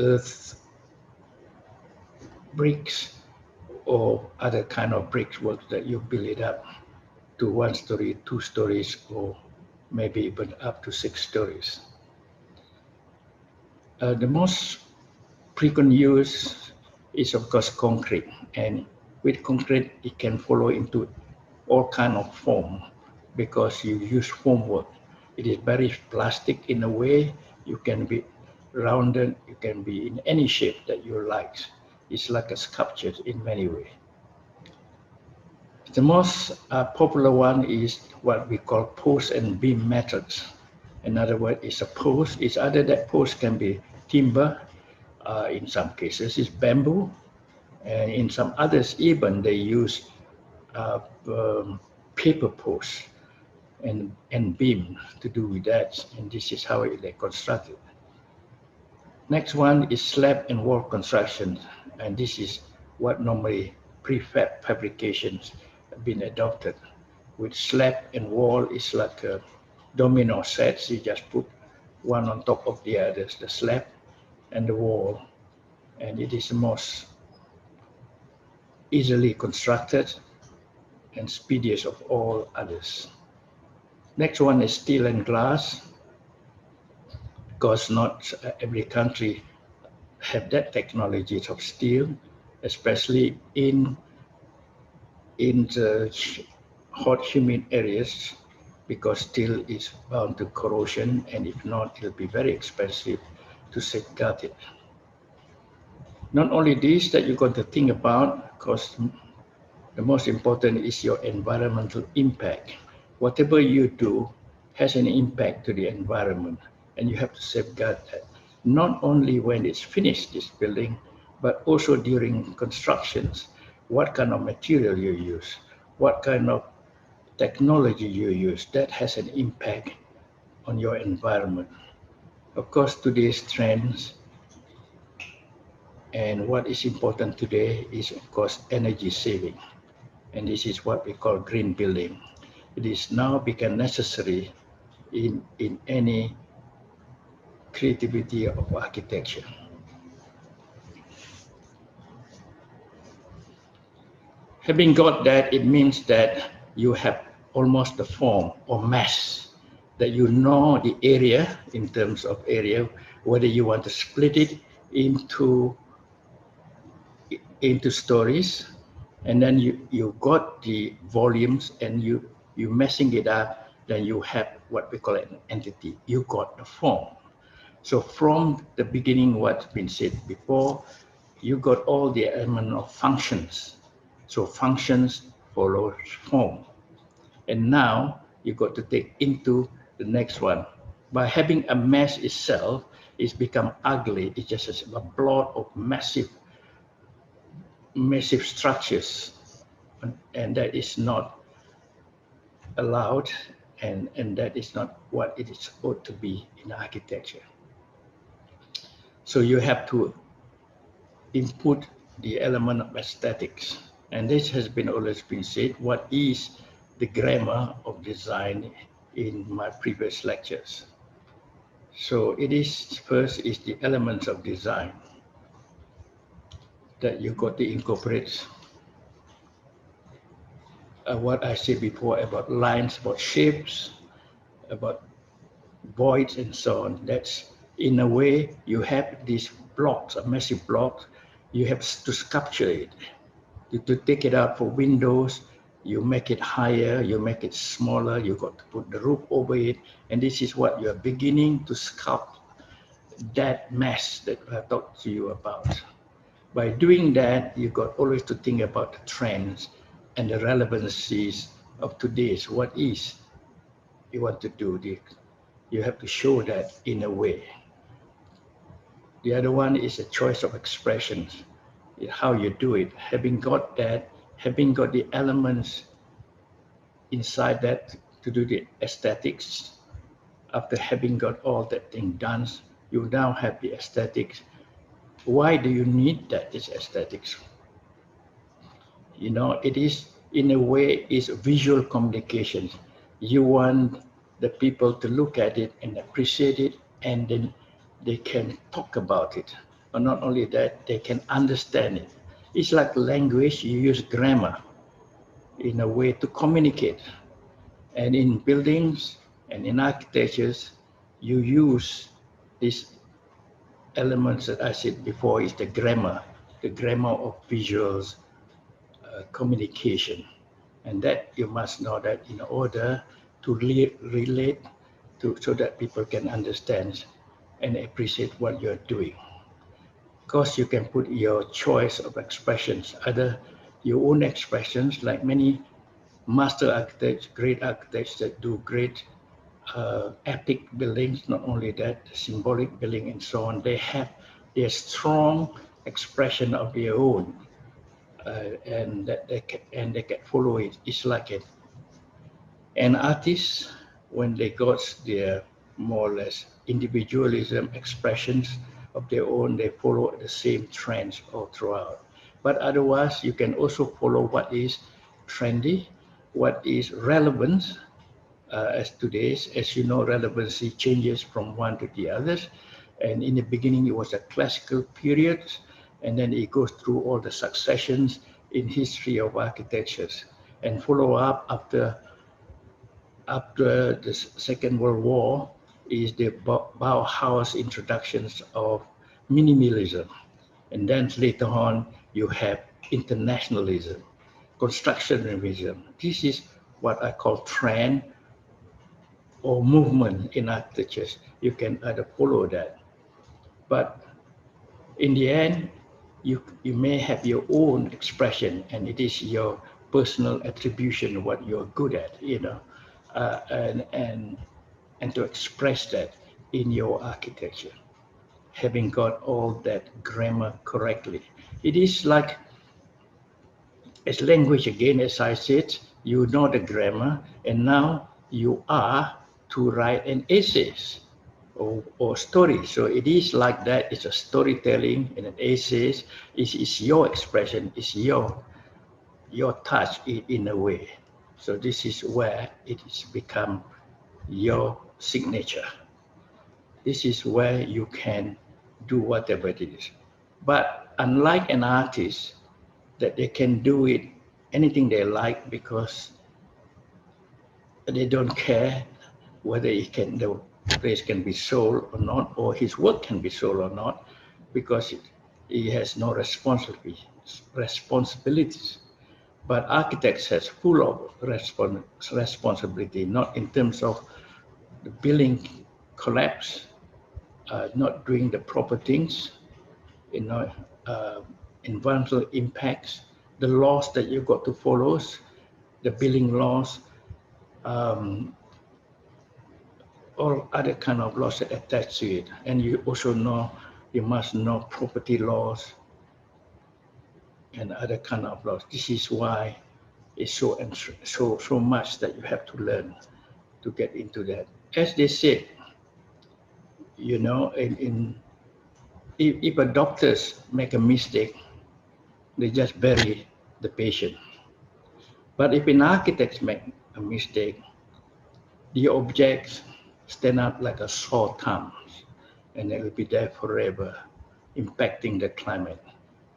[SPEAKER 10] earth bricks or other kind of brickwork that you build it up to 1 story, 2 stories, or maybe even up to 6 stories. The most frequent use is of course concrete, and with concrete it can follow into all kind of form because you use formwork. It is very plastic in a way. You can be rounded, you can be in any shape that you like. It's like a sculpture in many ways. The most popular one is what we call post and beam methods. In other words, it's a post. It's either that post can be timber, in some cases it's bamboo, and in some others even they use paper posts and beam to do with that, and this is how they construct it. Next one is slab and wall construction, and this is what normally prefab fabrications have been adopted. With slab and wall, it's like a domino sets. You just put one on top of the others, the slab and the wall, and it is the most easily constructed and speediest of all others. Next one is steel and glass, because not every country have that technology of steel, especially in the hot, humid areas. because steel is bound to corrosion, and if not, it'll be very expensive to safeguard it. Not only this that you're going to think about, because the most important is your environmental impact. Whatever you do has an impact to the environment, and you have to safeguard that. Not only when it's finished, this building, but also during constructions. What kind of material you use, what kind of technology you use, that has an impact on your environment. Of course, today's trends and what is important today is, of course, energy saving. And this is what we call green building. It is now become necessary in any creativity of architecture. Having got that, it means that you have almost the form or mass, that you know the area in terms of area, whether you want to split it into stories, and then you got the volumes, and you messing it up, then you have what we call an entity. You got the form. So from the beginning, what's been said before, you got all the element of functions. So functions follow form. And now you got to take into the next one. By having a mass itself, it's become ugly. It's just a blob of massive structures, and that is not allowed, and that is not what it is supposed to be in architecture. So you have to input the element of aesthetics, and this has been always been said, what is the grammar of design in my previous lectures. So it is, first is the elements of design that you got to incorporate what I said before about lines, about shapes, about voids and so on. That's in a way you have these blocks, a massive block, you have to sculpture it. To take it out for windows, you make it higher, you make it smaller, you got to put the roof over it, and this is what you're beginning to sculpt that mass that I talked to you about. By doing that, you got always to think about the trends and the relevancies of today's, what is you want to do. You have to show that in a way. The other one is a choice of expressions, how you do it. Having got that, having got the elements inside that to do the aesthetics, after having got all that thing done, you now have the aesthetics. Why do you need that, this aesthetics? You know, it is, in a way, is visual communication. You want the people to look at it and appreciate it, and then they can talk about it. But not only that, they can understand it. It's like language, you use grammar in a way to communicate. And in buildings and in architectures, you use these elements that I said before, is the grammar of visuals, communication. And that you must know that in order to relate to, so that people can understand and appreciate what you're doing. Of course, you can put your choice of expressions, either your own expressions, like many master architects, great architects that do great epic buildings. Not only that, symbolic building and so on, they have their strong expression of their own, and that they can follow it. It's like it. And artists, when they got their more or less individualism expressions of their own, they follow the same trends all throughout. But otherwise, you can also follow what is trendy, what is relevant, as today's. As you know, relevancy changes from one to the others. And in the beginning, it was a classical period, and then it goes through all the successions in history of architectures, and follow up after the Second World War is the Bauhaus introductions of minimalism. And then later on, you have internationalism, constructionism. This is what I call trend or movement in architecture, you can either follow that. But in the end, you may have your own expression, and it is your personal attribution what you're good at, and to express that in your architecture, having got all that grammar correctly. It is like as language again, as I said, you know the grammar, and now you are to write an essays or story. So it is like that. It's a storytelling and an essays. It's your expression. It's your touch in a way. So this is where it has become your signature. This is where you can do whatever it is. But unlike an artist, that they can do it anything they like because they don't care whether the place can be sold or not, or his work can be sold or not, because he has no responsibilities. But architects has full of responsibility, not in terms of the building collapse, not doing the proper things, uh, environmental impacts, the laws that you've got to follow, the building laws, all other kind of laws that attach to it. And you also you must know property laws and other kind of laws. This is why it's so much that you have to learn to get into that. As they said, if a doctors make a mistake, they just bury the patient. But if an architect make a mistake, the objects stand up like a sore thumb, and they will be there forever, impacting the climate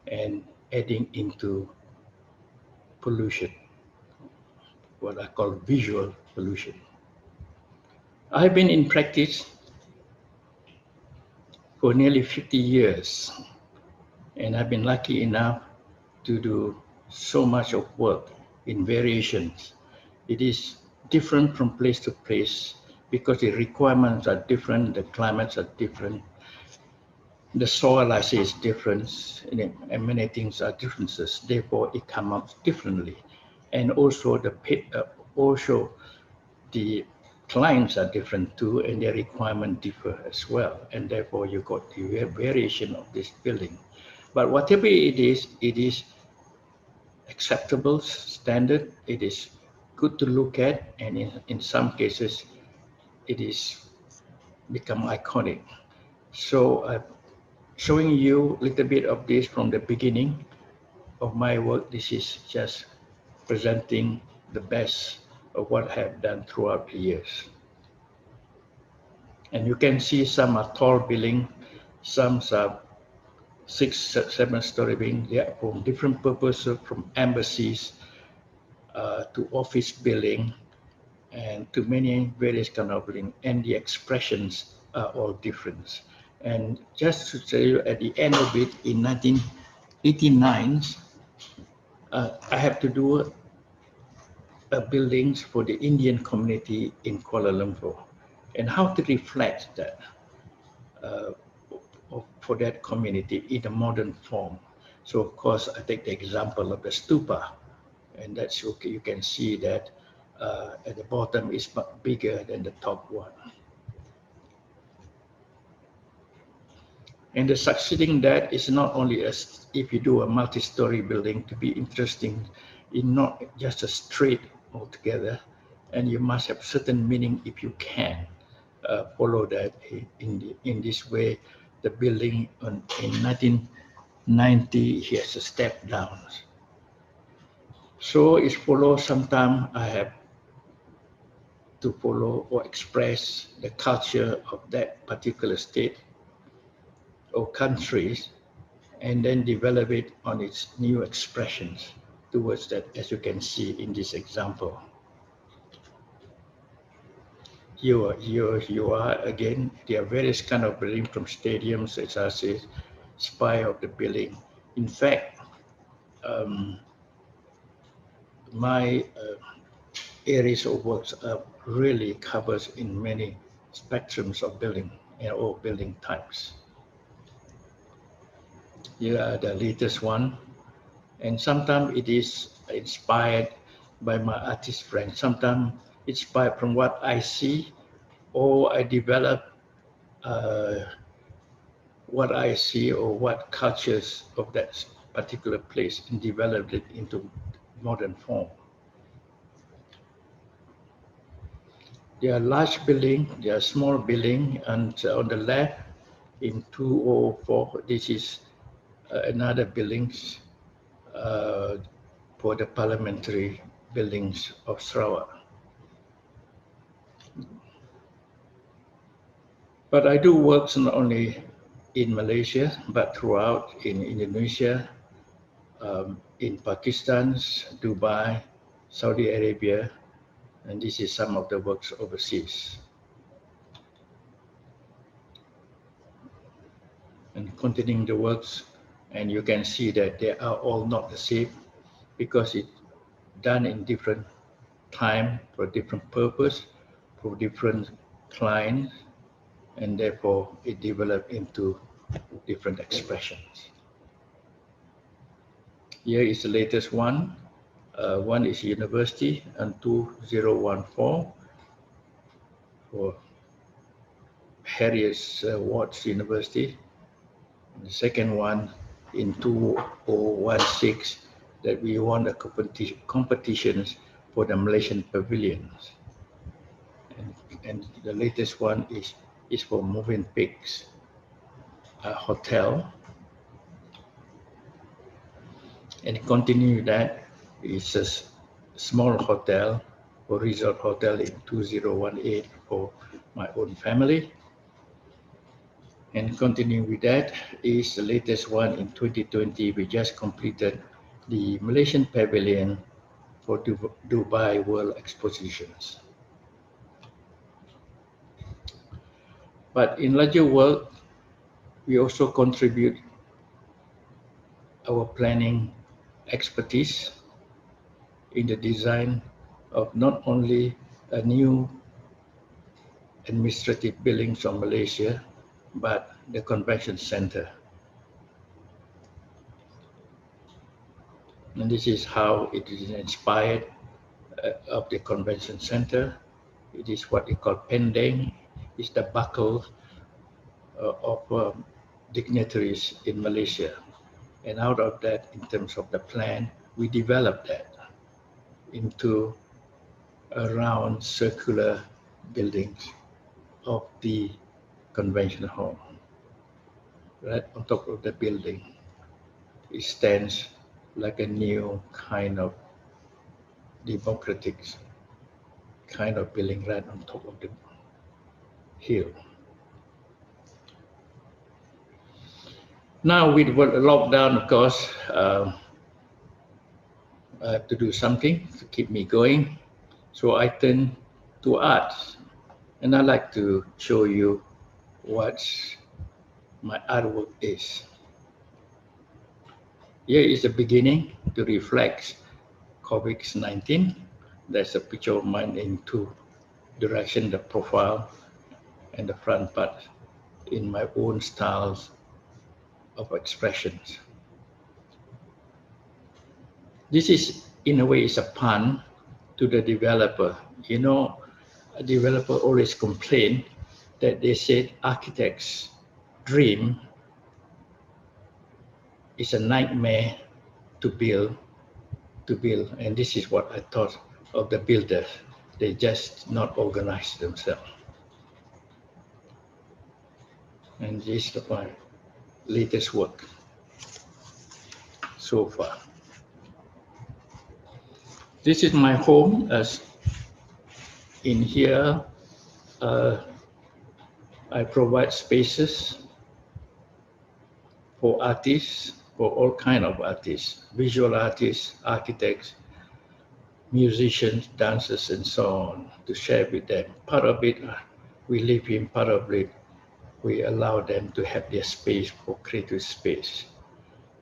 [SPEAKER 10] and adding into pollution, what I call visual pollution. I've been in practice for nearly 50 years, and I've been lucky enough to do so much of work in variations. It is different from place to place because the requirements are different, the climates are different, the soil I say is different, and many things are differences. Therefore, it comes out differently, and also the clients are different too, and their requirements differ as well, and therefore you got the variation of this building. But whatever it is acceptable standard. It is good to look at, and in some cases, it is become iconic. So I'm showing you a little bit of this from the beginning of my work. This is just presenting the best of what I have done throughout the years. And you can see some are tall building, some are 6, 7-story building. They are for different purposes, from embassies to office building, and to many various kind of building, and the expressions are all different. And just to tell you, at the end of it, in 1989, I have to do buildings for the Indian community in Kuala Lumpur, and how to reflect that for that community in a modern form. So of course, I take the example of the stupa, and that's okay. You can see that at the bottom is bigger than the top one. And the succeeding that is not only as if you do a multi-story building to be interesting, in not just a straight altogether, and you must have certain meaning if you can follow that in this way. The building in 1990 has a step down. So it follows. Sometimes I have to follow or express the culture of that particular state or countries, and then develop it on its new expressions towards that, as you can see in this example. You are again, there are various kind of building, from stadiums, as I say, spire of the building. In fact, my areas of works really covers in many spectrums of building or building types. Here are the latest one, and sometimes it is inspired by my artist friends. Sometimes inspired from what I see, or I develop what I see or what cultures of that particular place and developed it into modern form. There are large building, there are small building, and on the left in 204, this is another buildings for the parliamentary buildings of Sarawak. But I do works not only in Malaysia, but throughout in Indonesia, in Pakistan, Dubai, Saudi Arabia, and this is some of the works overseas. And continuing the works, and you can see that they are all not the same because it's done in different time for different purpose, for different clients, and therefore it developed into different expressions. Here is the latest one. One is university and 2014 for Harriet Watts University. And the second one in 2016 that we won the competitions for the Malaysian pavilions. And the latest one is for Moving Peaks Hotel. And continue that is a small hotel or resort hotel in 2018 for my own family. And continue with that is the latest one in 2020. We just completed the Malaysian Pavilion for Dubai World Expositions. But in larger work, we also contribute our planning expertise in the design of not only a new administrative buildings of Malaysia, but the convention center. And this is how it is inspired of the convention center. It is what we call pendeng. It's the buckle of dignitaries in Malaysia. And out of that, in terms of the plan, we developed that into a round circular buildings of the convention hall. Right on top of the building, it stands like a new kind of democratic kind of building right on top of the hill. Now with the lockdown, of course, I have to do something to keep me going. So I turn to art, and I'd like to show you what my artwork is. Here is the beginning to reflect COVID-19. There's a picture of mine in two directions, the profile and the front part in my own styles of expressions. This is, in a way, is a pun to the developer. You know, a developer always complain that they said architects' dream is a nightmare to build, and this is what I thought of the builders. They just not organize themselves. And this is my latest work so far. This is my home. As in here, I provide spaces for artists, for all kind of artists, visual artists, architects, musicians, dancers, and so on, to share with them. Part of it we live in, part of it we allow them to have their space for creative space.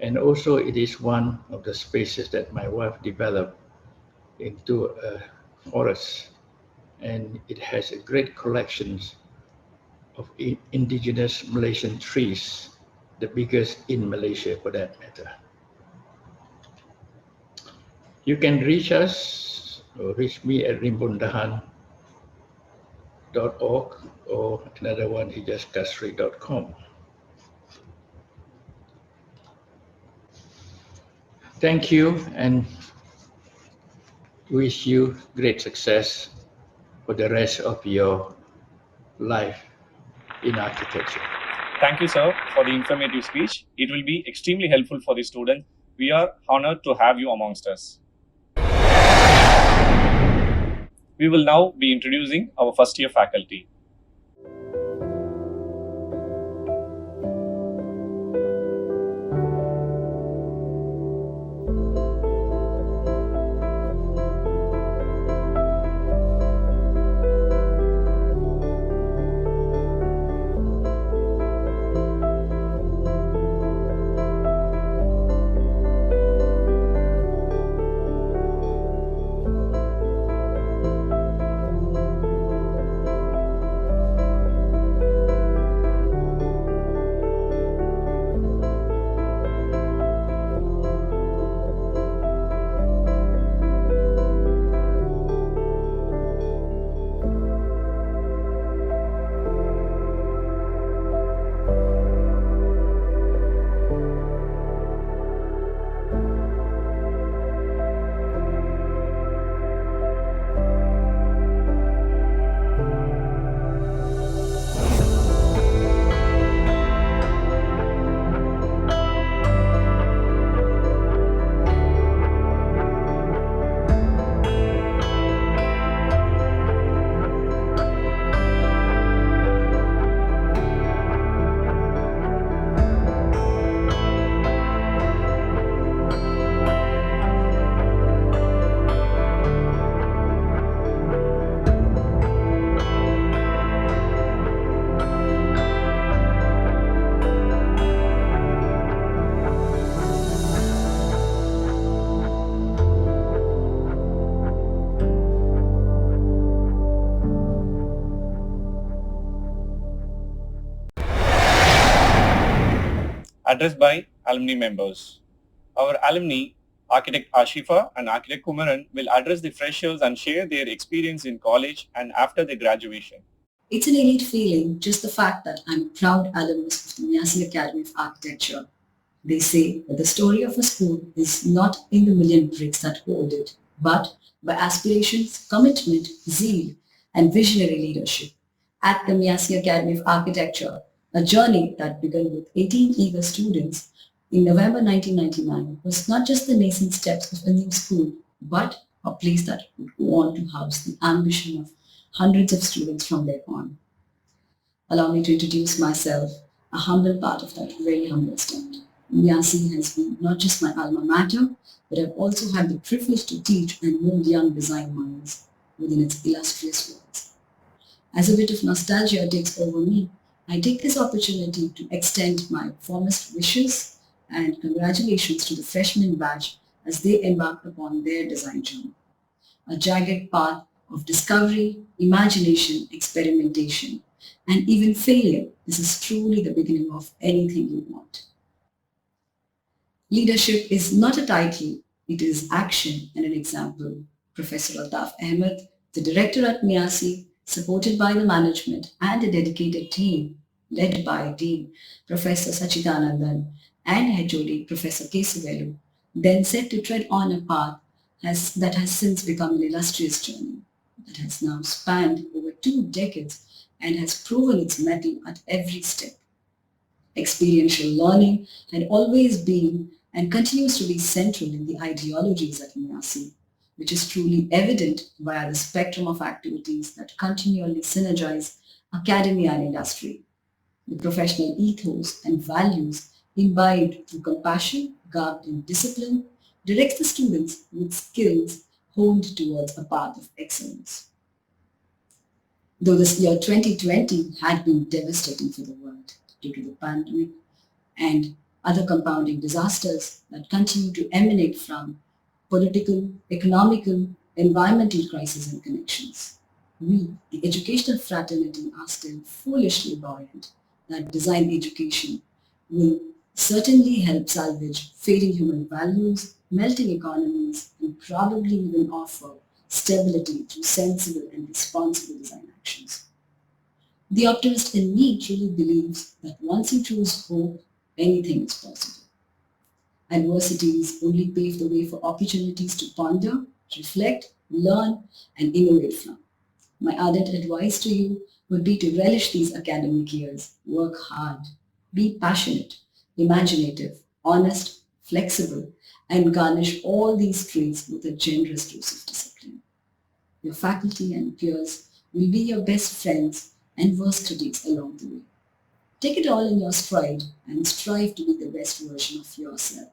[SPEAKER 10] And also it is one of the spaces that my wife developed into a forest, and it has a great collection of indigenous Malaysian trees, the biggest in Malaysia for that matter. You can reach us or reach me at rimbundahan.org, or another one is just kasri.com. Thank you and wish you great success for the rest of your life in architecture.
[SPEAKER 14] Thank you, sir, for the informative speech. It will be extremely helpful for the student. We are honored to have you amongst us. We will now be introducing our first year faculty. Addressed by alumni members. Our alumni, Architect Ashifa and Architect Kumaran, will address the freshers and share their experience in college and after their graduation.
[SPEAKER 15] It's an innate feeling, just the fact that I'm a proud alumnus of the Measi Academy of Architecture. They say that the story of a school is not in the million bricks that hold it, but by aspirations, commitment, zeal, and visionary leadership. At the Measi Academy of Architecture, a journey that began with 18 eager students in November 1999 was not just the nascent steps of a new school, but a place that would go on to house the ambition of hundreds of students from there on. Allow me to introduce myself, a humble part of that very humble start. Measi has been not just my alma mater, but I've also had the privilege to teach and mold young design minds within its illustrious walls. As a bit of nostalgia takes over me, I take this opportunity to extend my warmest wishes and congratulations to the freshman batch as they embark upon their design journey. A jagged path of discovery, imagination, experimentation, and even failure. This is truly the beginning of anything you want. Leadership is not a title, it is action and an example. Professor Altaf Ahmed, the director at Measi, supported by the management and a dedicated team led by Dean Professor Sachidanandan and HOD Professor Kesavelu, then set to tread on a path that has since become an illustrious journey that has now spanned over 2 decades and has proven its mettle at every step. Experiential learning had always been and continues to be central in the ideologies at Measi, which is truly evident via the spectrum of activities that continually synergize academia and industry. The professional ethos and values imbibed through compassion, garbed in discipline, directs the students with skills honed towards a path of excellence. Though this year 2020 had been devastating for the world due to the pandemic and other compounding disasters that continue to emanate from political, economical, environmental crisis and connections. We, the educational fraternity, are still foolishly buoyant that design education will certainly help salvage fading human values, melting economies, and probably even offer stability through sensible and responsible design actions. The optimist in me truly believes that once you choose hope, anything is possible. Adversities only pave the way for opportunities to ponder, reflect, learn, and innovate from. My ardent advice to you would be to relish these academic years, work hard, be passionate, imaginative, honest, flexible, and garnish all these traits with a generous dose of discipline. Your faculty and peers will be your best friends and worst critics along the way. Take it all in your stride and strive to be the best version of yourself.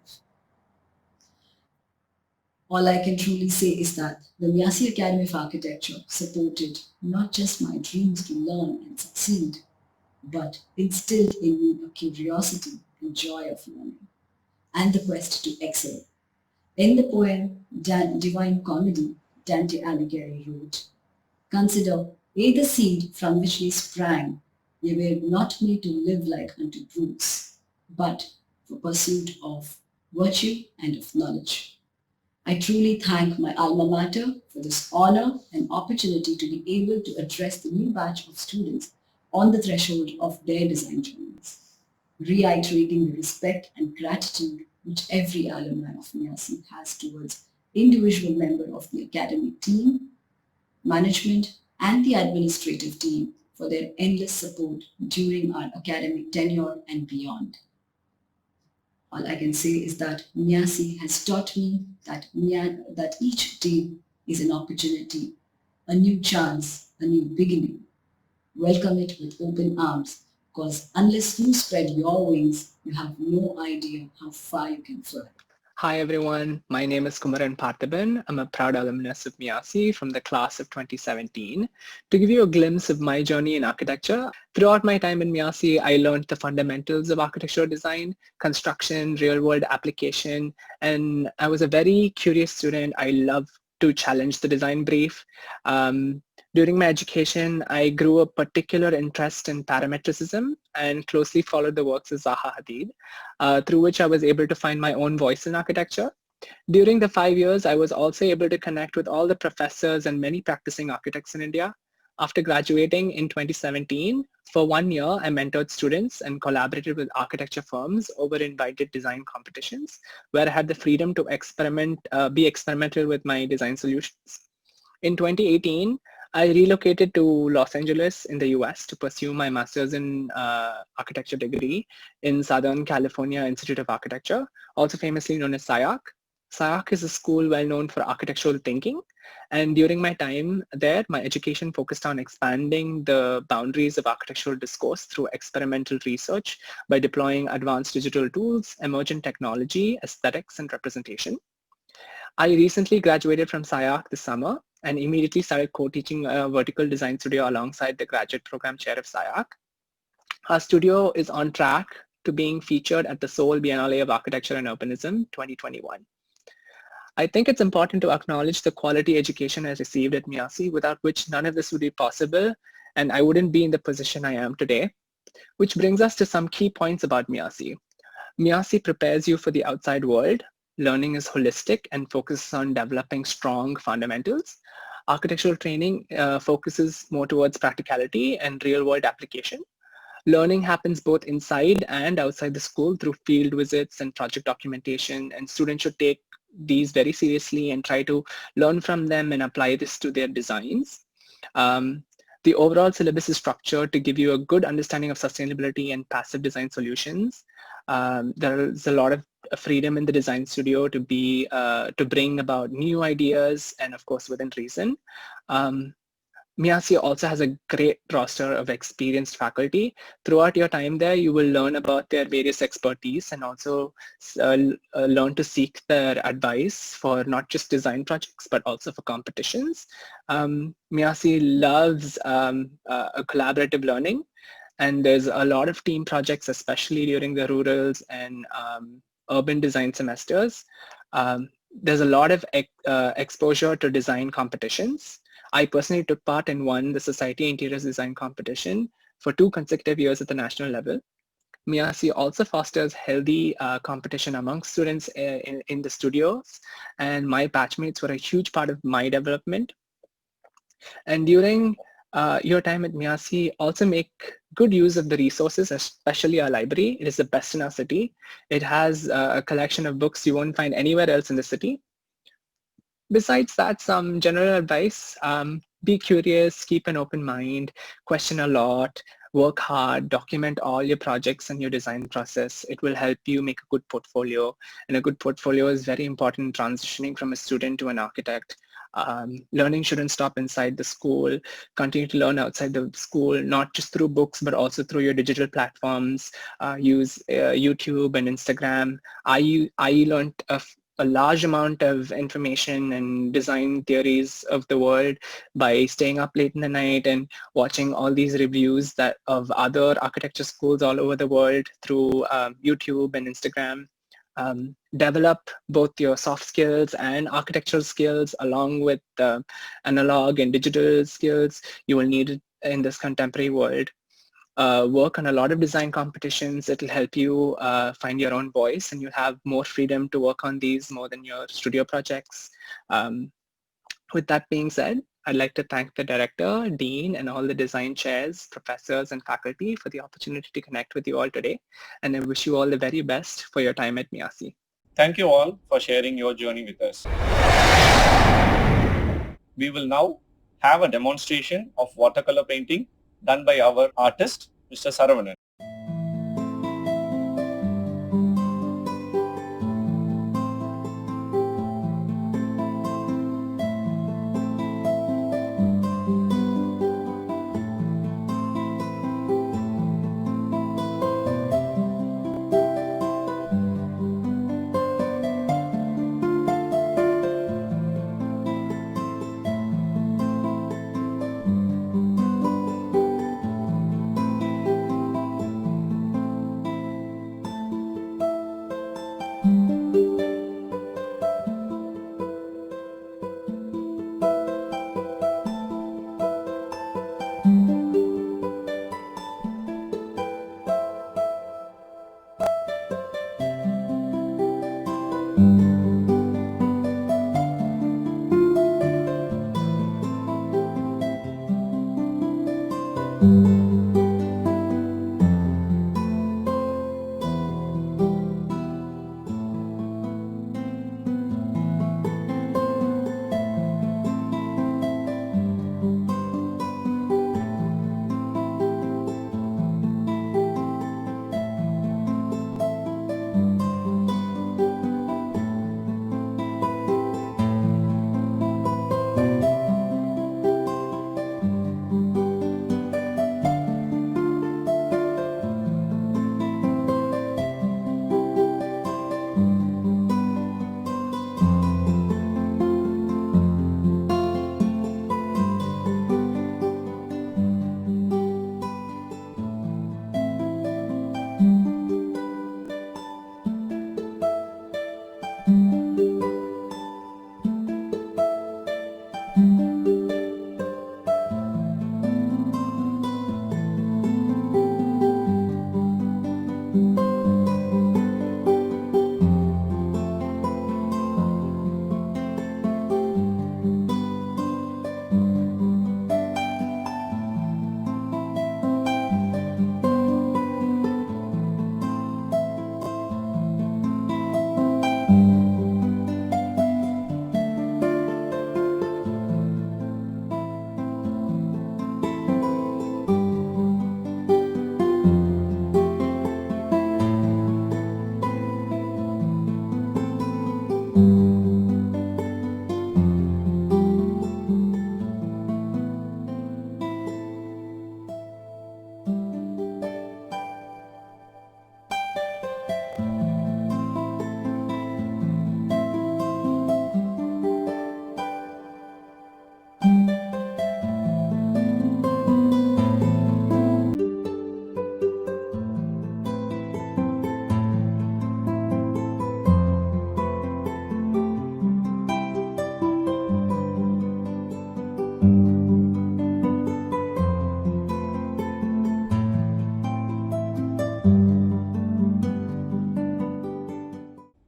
[SPEAKER 15] All I can truly say is that the Measi Academy of Architecture supported not just my dreams to learn and succeed, but instilled in me a curiosity and joy of learning, and the quest to excel. In the poem Divine Comedy, Dante Alighieri wrote, "Consider, ye the seed from which ye sprang, ye were not made to live like unto brutes, but for pursuit of virtue and of knowledge." I truly thank my alma mater for this honor and opportunity to be able to address the new batch of students on the threshold of their design journeys, reiterating the respect and gratitude which every alumni of Measi has towards individual member of the academic team, management, and the administrative team for their endless support during our academic tenure and beyond. All I can say is that Measi has taught me that each day is an opportunity, a new chance, a new beginning. Welcome it with open arms, because unless you spread your wings, you have no idea how far you can fly.
[SPEAKER 16] Hi everyone, my name is Kumaran Parthaban. I'm a proud alumnus of Measi from the class of 2017. To give you a glimpse of my journey in architecture, throughout my time in Measi, I learned the fundamentals of architectural design, construction, real-world application, and I was a very curious student. I loved to challenge the design brief. During my education, I grew a particular interest in parametricism and closely followed the works of Zaha Hadid, through which I was able to find my own voice in architecture. During the 5 years, I was also able to connect with all the professors and many practicing architects in India. After graduating in 2017, for 1 year, I mentored students and collaborated with architecture firms over invited design competitions, where I had the freedom to be experimental with my design solutions. In 2018, I relocated to Los Angeles in the US to pursue my master's in architecture degree in Southern California Institute of Architecture, also famously known as SIAC. SIAC is a school well known for architectural thinking. And during my time there, my education focused on expanding the boundaries of architectural discourse through experimental research by deploying advanced digital tools, emergent technology, aesthetics, and representation. I recently graduated from SIAC this summer and immediately started co-teaching a vertical design studio alongside the graduate program chair of SIAC. Our studio is on track to being featured at the Seoul Biennale of Architecture and Urbanism 2021. I think it's important to acknowledge the quality education I received at Measi, without which none of this would be possible, and I wouldn't be in the position I am today. Which brings us to some key points about Measi. Measi prepares you for the outside world. Learning is holistic and focuses on developing strong fundamentals. Architectural training focuses more towards practicality and real-world application. Learning happens both inside and outside the school through field visits and project documentation, and students should take these very seriously and try to learn from them and apply this to their designs. The overall syllabus is structured to give you a good understanding of sustainability and passive design solutions. There's a lot of freedom in the design studio to bring about new ideas, and of course within reason. Measi also has a great roster of experienced faculty. Throughout your time there, you will learn about their various expertise and also learn to seek their advice for not just design projects, but also for competitions. Measi loves a collaborative learning, and there's a lot of team projects, especially during the rurals and urban design semesters. there's a lot of exposure to design competitions. I personally took part in the Society Interiors Design competition for 2 consecutive years at the national level. Measi also fosters healthy competition among students in the studios, and my batchmates were a huge part of my development. And during your time at Measi, also make good use of the resources, especially our library. It is the best in our city. It has a collection of books you won't find anywhere else in the city. Besides that, some general advice: be curious, keep an open mind, question a lot, work hard, document all your projects and your design process. It will help you make a good portfolio, and a good portfolio is very important in transitioning from a student to an architect. Learning shouldn't stop inside the school. Continue to learn outside the school, not just through books, but also through your digital platforms. Use YouTube and Instagram. I learned a large amount of information and design theories of the world by staying up late in the night and watching all these reviews of other architecture schools all over the world through YouTube and Instagram. Develop both your soft skills and architectural skills along with analog and digital skills you will need in this contemporary world. Work on a lot of design competitions. It'll help you find your own voice, and you'll have more freedom to work on these more than your studio projects. With that being said, I'd like to thank the director, dean, and all the design chairs, professors, and faculty for the opportunity to connect with you all today. And I wish you all the very best for your time at Measi.
[SPEAKER 14] Thank you all for sharing your journey with us. We will now have a demonstration of watercolor painting done by our artist, Mr. Saravanan.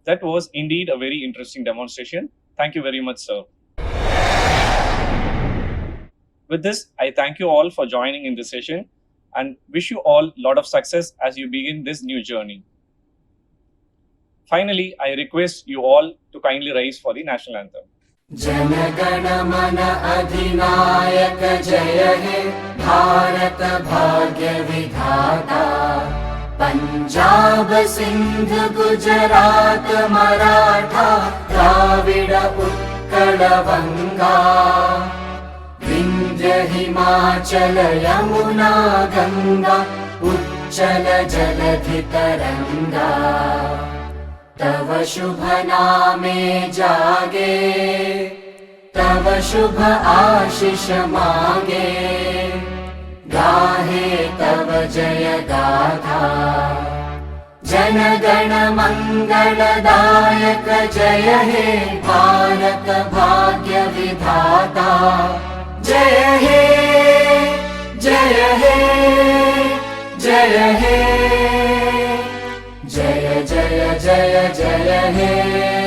[SPEAKER 14] That was indeed a very interesting demonstration. Thank you very much, sir. With this, I thank you all for joining in this session and wish you all a lot of success as you begin this new journey. Finally, I request you all to kindly rise for the national anthem.
[SPEAKER 17] जनगण मन अधिनायक जय हे भारत भाग्य विधाता पंजाब सिंध गुजरात मराठा द्राविड उत्कल बंगा विंध्य हिमाचल यमुना गंगा उच्चल जलधि तरंगा तव शुभ नामे जागे तव शुभ आशीष मागे गाहे तव जय गाथा जन गण मंगलदायक जय हे भारत भाग्य विधाता जय हे जय हे जय हे जय जय जय जय हे